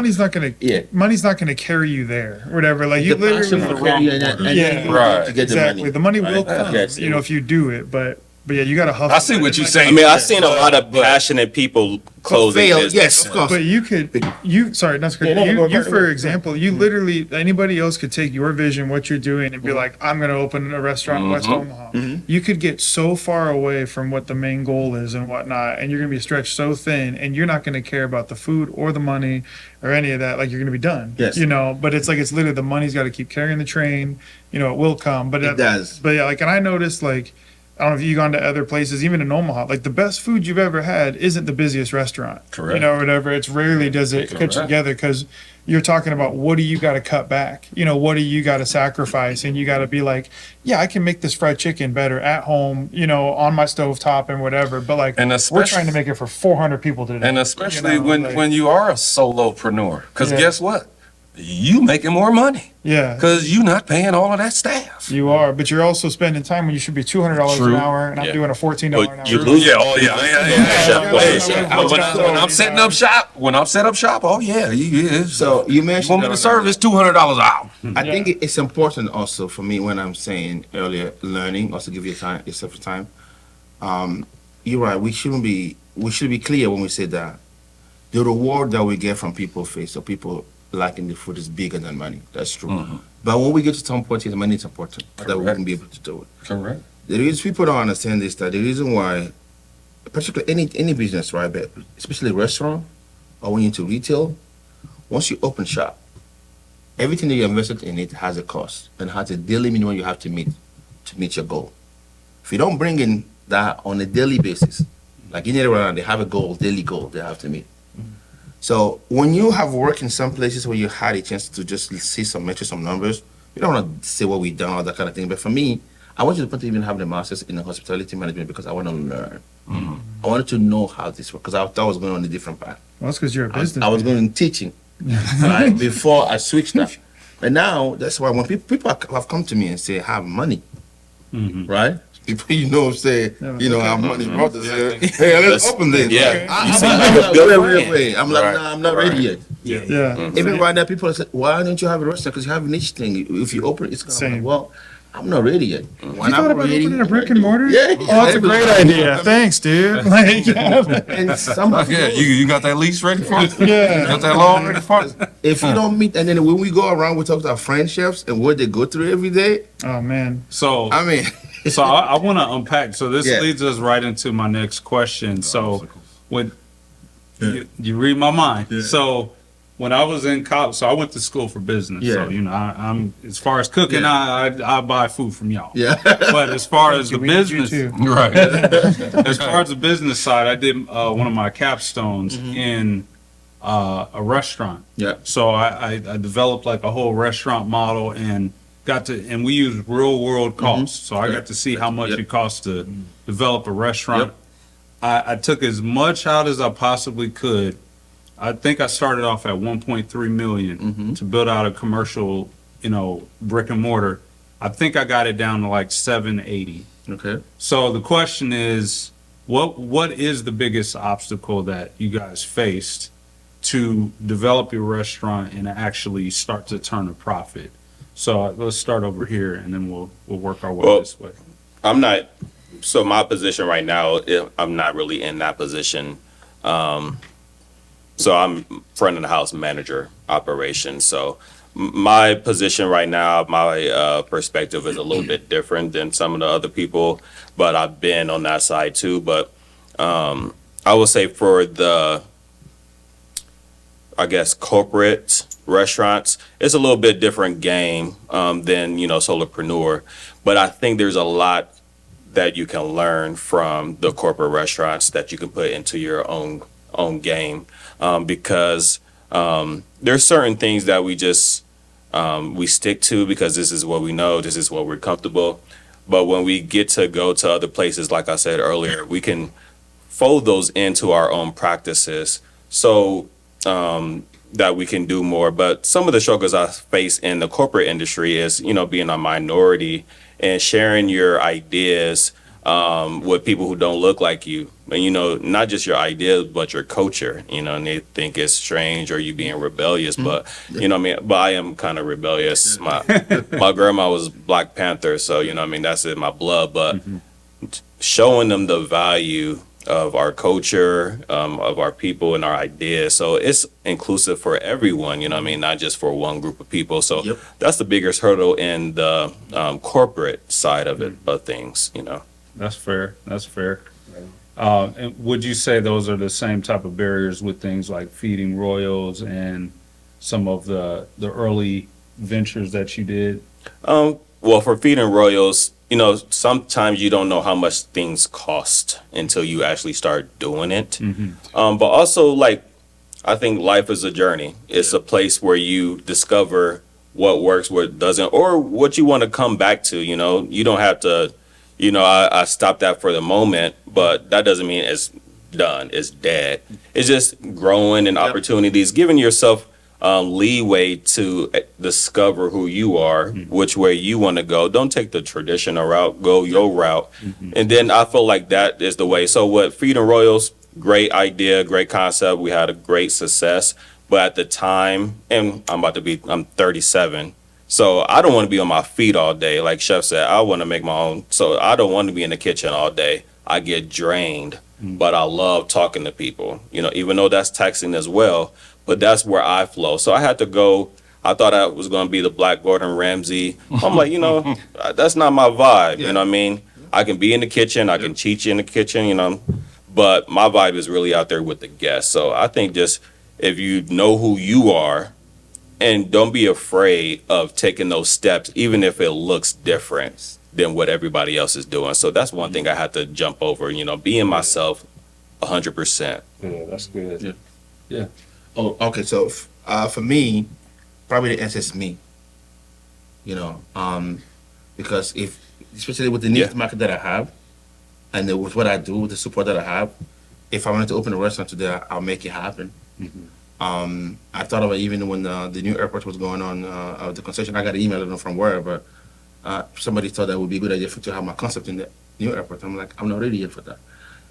Money's not gonna carry you there, or whatever. Like you The passion literally, for carrying and Yeah. then you Right. to get exactly. the The money. money will Right. come, Yes. you know, if you do it. But yeah, you gotta hustle. I see what you're I saying. mean, I've seen a lot of passionate people closing Fail, business. yes, of course. But sorry, not to cut Yeah, no, you, go you, ahead. for example, you literally, anybody else could take your vision, what you're doing, and be like, I'm going to open a restaurant in West Omaha. You could get so far away from what the main goal is and whatnot, and you're going to be stretched so thin, and you're not going to care about the food or the money or any of that. Like, you're going to be done. Yes. You know, but it's like, it's literally the money's got to keep carrying the train. You know, it will come. But It does. But yeah, like, and I noticed, like, I don't know if you've gone to other places, even in Omaha, like the best food you've ever had isn't the busiest restaurant. Correct. You know, or whatever. It's rarely does it Correct. get together because you're talking about what do you got to cut back? You know, what do you got to sacrifice? And you got to be like, yeah, I can make this fried chicken better at home, you know, on my stovetop and whatever. But like, And we're especially- trying to make it for 400 people today. And especially You know, when like- when you are a solopreneur, because Yeah. guess what? You making more money Yeah, because you not paying all of that staff. you are, but you're also spending time when you should be $200 an True. hour, and I'm Yeah. doing a $14 But an you hour. lose- Oh yeah. Yeah. When I'm setting up shop, oh yeah, So you you mentioned want me to serve? It's $200 out. I think it's important also for me when I'm saying earlier learning, also give yourself time. You're right. We should be clear when we say that the reward that we get from people face or people liking the food is bigger than money. That's true. But when we get to some point, the money is important that we Correct. wouldn't be able to do it. Correct. The reason people don't understand this that the reason why, particularly any business, right, but especially restaurant or when you're into retail, once you open shop, everything that you invested in it has a cost and has a daily minimum you have to meet your goal. If you don't bring in that on a daily basis, like in around, they have a goal, daily goal they have to meet. So when you have worked in some places where you had a chance to just see some metrics, some numbers, you don't want to say what we've done, all that kind of thing. But for me, I want you to put even have the masters in hospitality management because I want to learn. I wanted to know how this works because I thought I was going on a different path. Well, that's because you're a business. I was going in teaching right, before I switched that. And now that's why when people have come to me and say, I have money, right? People say, I have money, brother. Hey, let's open this. Yeah. I- You I'm seem like, like a good wait, friend. wait. I'm like, Right. nah, I'm not ready yet. Yeah. Even right now, people say, why don't you have a restaurant? Because you have a niche thing. If you open it, it's Same. going to well, I'm not ready yet. When You thought about opening a brick and mortar? Yeah. Oh, that's a great idea. Thanks, dude. Like, yeah. And some Yeah, you got that lease ready for it? Yeah. You got that loan ready for it? if you don't meet, and then when we go around, we talk to our friend chefs and what they go through every day. Oh, man. So I mean, so I want to unpack. So this Yeah. leads us right into my next question. So when you read my mind. So when I was in college, so I went to school for business. So Yeah. I'm as far as cooking, I buy food from y'all. yeah. But as far as the We need you business, too. Right. as far as the business side, I did one of my capstones in a restaurant. Yeah. So I developed like a whole restaurant model and and we used real world costs. So I got to see how much Yep. it costs to develop a restaurant. I took as much out as I possibly could. I think I started off at 1.3 million to build out a commercial, brick and mortar. I think I got it down to like 780. Okay. So the question is, what is the biggest obstacle that you guys faced to develop your restaurant and actually start to turn a profit? So let's start over here, and then we'll work our way Well, this way. So my position right now, I'm not really in that position. So I'm front of the house manager operations. So my position right now, my perspective is a little bit different than some of the other people, but I've been on that side too. But I would say for the, I guess, corporate restaurants, it's a little bit different game than, solopreneur. But I think there's a lot that you can learn from the corporate restaurants that you can put into your own game because there's certain things that we just we stick to because this is what we know, this is what we're comfortable. But when we get to go to other places, like I said earlier, we can fold those into our own practices so that we can do more. But some of the struggles I face in the corporate industry is, being a minority and sharing your ideas with people who don't look like you. And, not just your ideas, but your culture, and they think it's strange or you being rebellious. But, but I am kind of rebellious. My grandma was Black Panther, so, that's in my blood. But showing them the value of our culture, of our people and our ideas. So it's inclusive for everyone, not just for one group of people. So that's the biggest hurdle in the corporate side of things. That's fair. That's fair. And would you say those are the same type of barriers with things like feeding royals and some of the early ventures that you did? Well, for feeding royals, sometimes you don't know how much things cost until you actually start doing it. But also, I think life is a journey. It's a place where you discover what works, what doesn't, or what you want to come back to. You don't have to. I stopped that for the moment, but that doesn't mean it's done. It's dead. It's just growing and opportunities, giving yourself leeway to discover who you are, which way you want to go. Don't take the traditional route, go your route. And then I feel like that is the way. So what Feeding Royals, great idea, great concept. We had a great success. But at the time, and I'm 37. So I don't want to be on my feet all day. Like Chef said, I want to make my own. So I don't want to be in the kitchen all day. I get drained, but I love talking to people, even though that's taxing as well. But that's where I flow. So I had to go. I thought I was going to be the Black Gordon Ramsay. I'm like, that's not my vibe. You know what I mean? I can be in the kitchen. I can teach in the kitchen, But my vibe is really out there with the guests. So I think just if you know who you are, and don't be afraid of taking those steps, even if it looks different than what everybody else is doing. So that's one thing I had to jump over, being myself 100%. Yeah, that's good. Yeah. Oh, okay. So for me, probably the answer is me. Because especially with the needs market that I have, and with what I do, with the support that I have, if I wanted to open a restaurant today, I'll make it happen. I thought about even when the new airport was going on, the concession. I got an email, I don't know from where, but somebody thought that would be a good idea to have my concept in the new airport. I'm like, I'm not ready yet for that.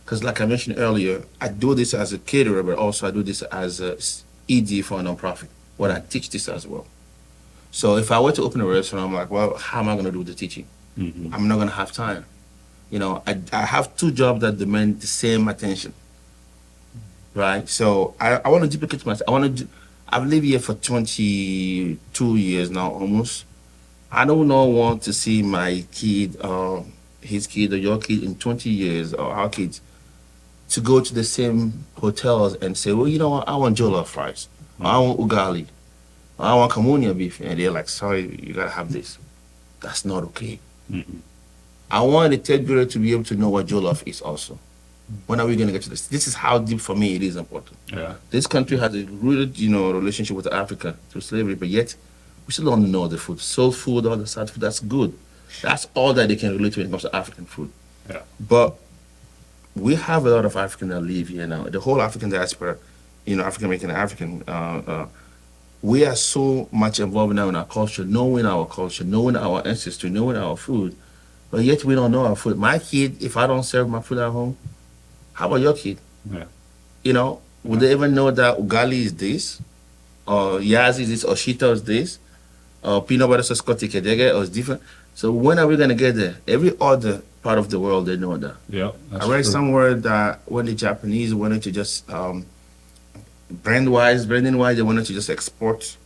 Because like I mentioned earlier, I do this as a caterer, but also I do this as a ED for a nonprofit, where I teach this as well. So if I were to open a restaurant, I'm like, well, how am I going to do the teaching? I'm not going to have time. I have two jobs that demand the same attention. Right, so I want to duplicate myself. I've lived here for 22 years now, almost. I don't want to see my kid, his kid, or your kid in 20 years, or our kids, to go to the same hotels and say, well, what, I want jollof rice, or I want ugali, or I want kamunia beef, and they're like, sorry, you gotta have this. That's not okay. I want the third grader to be able to know what jollof is also. When are we going to get to this? This is how deep for me it is important. Yeah. This country has a rooted, relationship with Africa through slavery, but yet we still don't know the food. Soul food, all the sad food, that's good. That's all that they can relate to when it comes to African food. Yeah. But we have a lot of Africans that live here now. The whole African diaspora, African American, African, we are so much involved now in our culture, knowing our ancestry, knowing our food, but yet we don't know our food. My kid, if I don't serve my food at home, how about your kid? Yeah. Would they even know that ugali is this, or yazi is this, or shita is this, or peanut butter sauce kotikedege, or it's different? So when are we going to get there? Every other part of the world, they know that. Yeah. I read somewhere that when the Japanese wanted to just, branding wise, they wanted to just export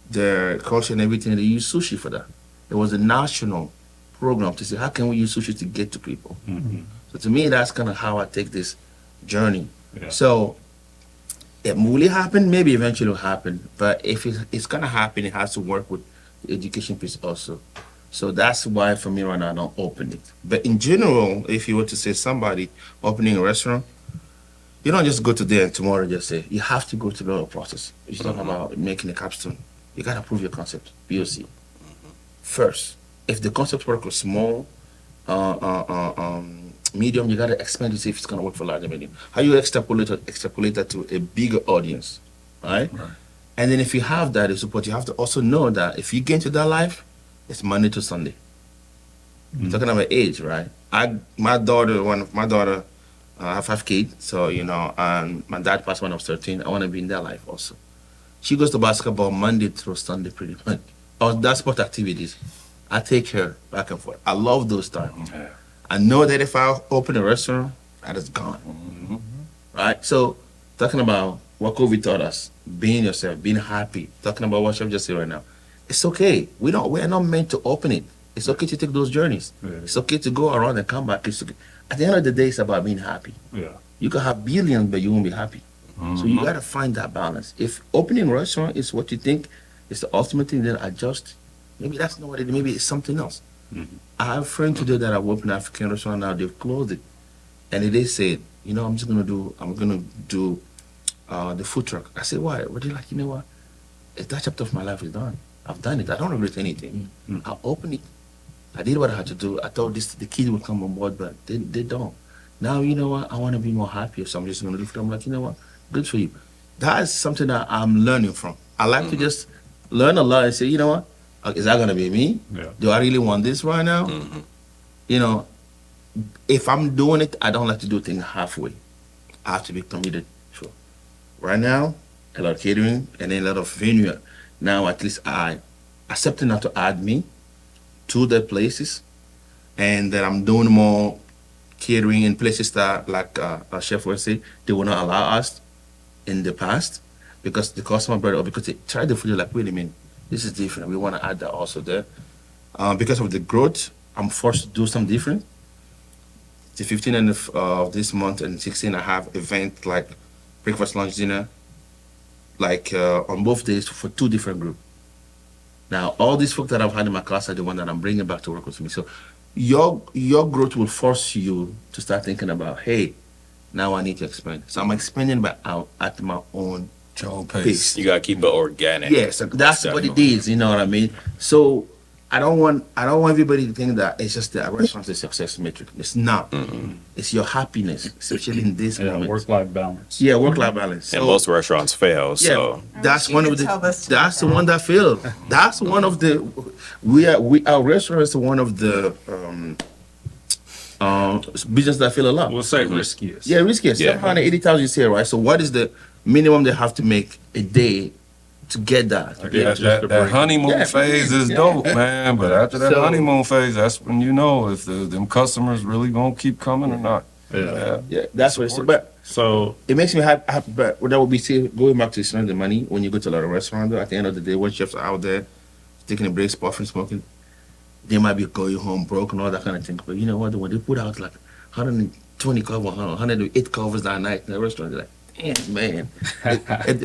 their culture and everything, they used sushi for that. It was a national program to say, how can we use sushi to get to people? So to me, that's kind of how I take this journey. Yeah. So it will happen, maybe eventually will happen, but if it's going to happen, it has to work with the education piece also. So that's why for me right now I don't open it. But in general, if you were to say somebody opening a restaurant, you don't just go to there and tomorrow just say, you have to go through the process. It's not about making a capstone. you gotta prove your concept, POC, first. If the concept work was small, medium, you gotta expand to see if it's gonna work for larger medium. How you extrapolate that to a bigger audience, right? And then if you have that as support, you have to also know that if you get into that life, it's Monday to Sunday. Talking about age, right? My daughter, I have 5 kids, so and my dad passed when I was 13. I want to be in that life also. She goes to basketball Monday through Sunday, pretty much. Or that sport activities. I take her back and forth. I love those times. I know that if I open a restaurant, that is gone. Right? So, talking about what COVID taught us, being yourself, being happy, talking about what Chef just said right now, it's okay. We're not meant to open it. It's okay to take those journeys. It's okay to go around and come back. It's okay. At the end of the day, it's about being happy. You can have billions, but you won't be happy. So you gotta find that balance. If opening a restaurant is what you think is the ultimate thing, then adjust. Maybe that's not what it is. Maybe it's something else. I have a friend today that I've opened an African restaurant now. They've closed it, and they said, I'm gonna do the food truck. I said, why? Well, they're like, you know what? That chapter of my life is done. I've done it. I don't regret anything. I opened it. I did what I had to do. I thought the kids would come on board, but they don't. Now, you know what? I want to be more happier, so I'm just going to do for them. Like, you know what? Good for you. That is something that I'm learning from. I like to just learn a lot and say, you know what? Is that going to be me? Do I really want this right now? If I'm doing it, I don't like to do things halfway. I have to be committed. Sure. Right now, a lot of catering and then a lot of venue. Now, at least I accepting not to add me to the places, and that I'm doing more catering in places that, like Chef Wes said, they will not allow us in the past because the customer brought it up, because they tried the food, they're like, wait a minute, this is different. We want to add that also there. Because of the growth, I'm forced to do something different. The 15th of this month and 16, I have event like breakfast, lunch, dinner, like on both days for 2 different groups. Now, all these folks that I've had in my class are the one that I'm bringing back to work with me. So your growth will force you to start thinking about, hey, now I need to expand. So I'm expanding at my own pace. You gotta keep it organic. Yes, that's what it is. You know what I mean? So I don't want everybody to think that it's just that a restaurant's a success metric. It's not. It's your happiness, especially in this moment. Work-life balance. Yeah, work-life balance. And So, most restaurants fail. So that's You one can of the. tell this to That's the me. one that failed. That's one of the. Our restaurant is one of the business that fail a lot. We'll say riskiest. Yeah, riskiest. Yeah. 780,000 you say, right? So what is the minimum they have to make a day to get that? To get to- That honeymoon Yeah, phase is yeah. dope, man. But after that So- honeymoon phase, that's when you know if them customers really gonna keep coming or not. Yeah. Yeah, that's what it's. But So it makes me happy. But that would be still going back to spending the money when you go to a lot of restaurants. Though, at the end of the day, when chefs are out there taking a break, puffing, smoking, they might be going home broke and all that kind of thing. But you know what? When they put out like 120 covers, 108 covers that night in the restaurant, they're like, damn, man.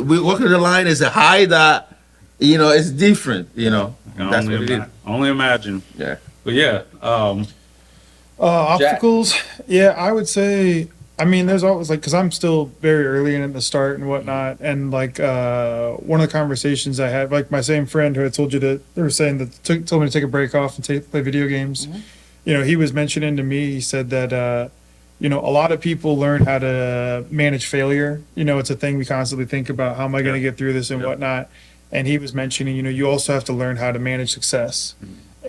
We walking the line is a high that, it's different, That's what it is. only imagine. Yeah. But yeah, Obstacles, yeah, I would say, I mean, there's always because I'm still very early in at the start and whatnot. And one of the conversations I had, my same friend who I told you they were saying that told me to take a break off and play video games. He was mentioning to me, he said that, a lot of people learn how to manage failure. It's a thing we constantly think about. How am I going to get through this and whatnot? And he was mentioning, you also have to learn how to manage success.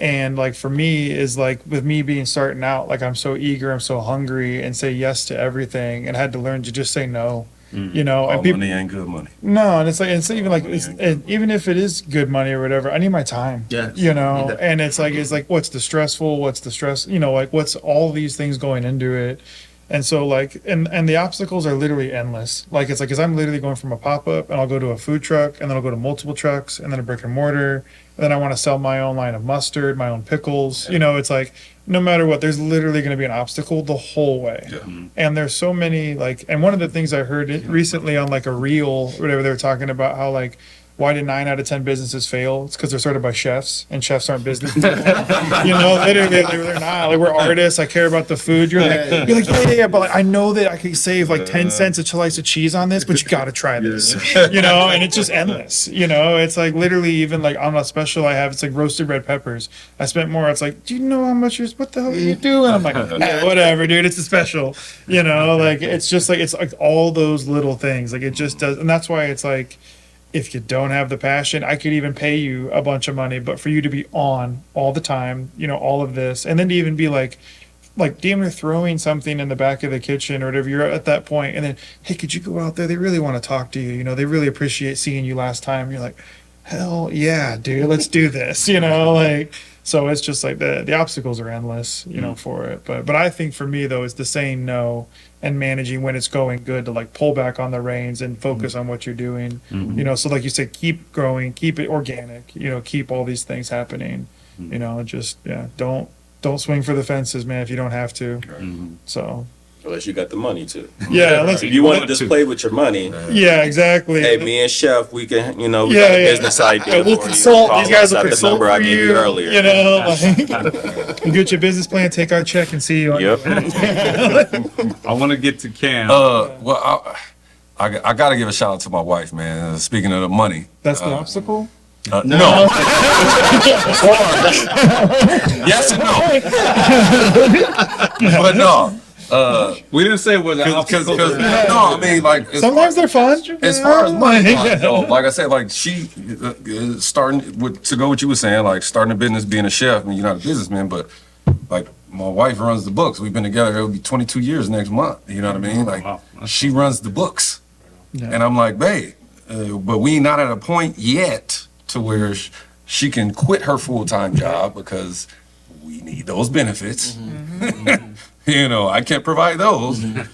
And for me is with me being starting out, I'm so eager, I'm so hungry and say yes to everything, and had to learn to just say no. And All people, money ain't good money. no, and it's even if it is good money or whatever, I need my time. Yeah. And it's what's the stressful, what's the stress, what's all these things going into it. And so and the obstacles are literally endless. Cause I'm literally going from a pop-up and I'll go to a food truck and then I'll go to multiple trucks and then a brick and mortar. And then I want to sell my own line of mustard, my own pickles. It's no matter what, there's literally going to be an obstacle the whole way. And there's so many and one of the things I heard recently on a reel or whatever, they were talking about how why did 9 out of 10 businesses fail? It's because they're started by chefs, and chefs aren't business people. You know, literally, they're not. Like, we're artists. I care about the food. You're like, yeah, but like, I know that I could save like 10 cents a slice of cheese on this, but you got to try this. You know, and it's just endless. You know, it's like literally even like on a special I have, it's like roasted red peppers. I spent more. It's like, do you know how much what the hell are you doing? I'm like, whatever, dude. It's a special. You know, like it's just like it's like all those little things. Like it just does, and that's why it's like, if you don't have the passion, I could even pay you a bunch of money, but for you to be on all the time, you know, all of this, and then to even be like damn near throwing something in the back of the kitchen or whatever, you're at that point, and then, hey, could you go out there? They really want to talk to you. You know, they really appreciate seeing you last time. You're like, hell yeah, dude, let's do this. You know, like, so it's just like the obstacles are endless, you know, for it. But I think for me though, is the saying no and managing when it's going good to like pull back on the reins and focus on what you're doing. You know, so like you said, keep growing, keep it organic, you know, keep all these things happening, you know, just, yeah, don't swing for the fences, man, if you don't have to. So, Unless you got the money to. yeah, let's, If you want to just play with your money, yeah, exactly. hey, me and Chef, we can, you know, we Yeah, got a yeah. business idea. Yeah, we'll for you. consult. Call These guys us will at the consult number for I gave you earlier. You know, like, you get your business plan, take our check, and see you. Yep. I want to get to Cam. Well, I got to give a shout out to my wife, man. Speaking of the money. That's the obstacle. No. Yes and no. But no. We didn't say what the Because obstacle no, I mean, like Sometimes they're fun. as far as money, like I said, like she starting with to go what you were saying, like starting a business, being a chef. I mean, you're not a businessman, but like my wife runs the books. We've been together. It'll be 22 years next month. You know what I mean? Like wow. she runs the books, and I'm like, babe, but we not at a point yet to where she can quit her full-time job because we need those benefits. You know, I can't provide those.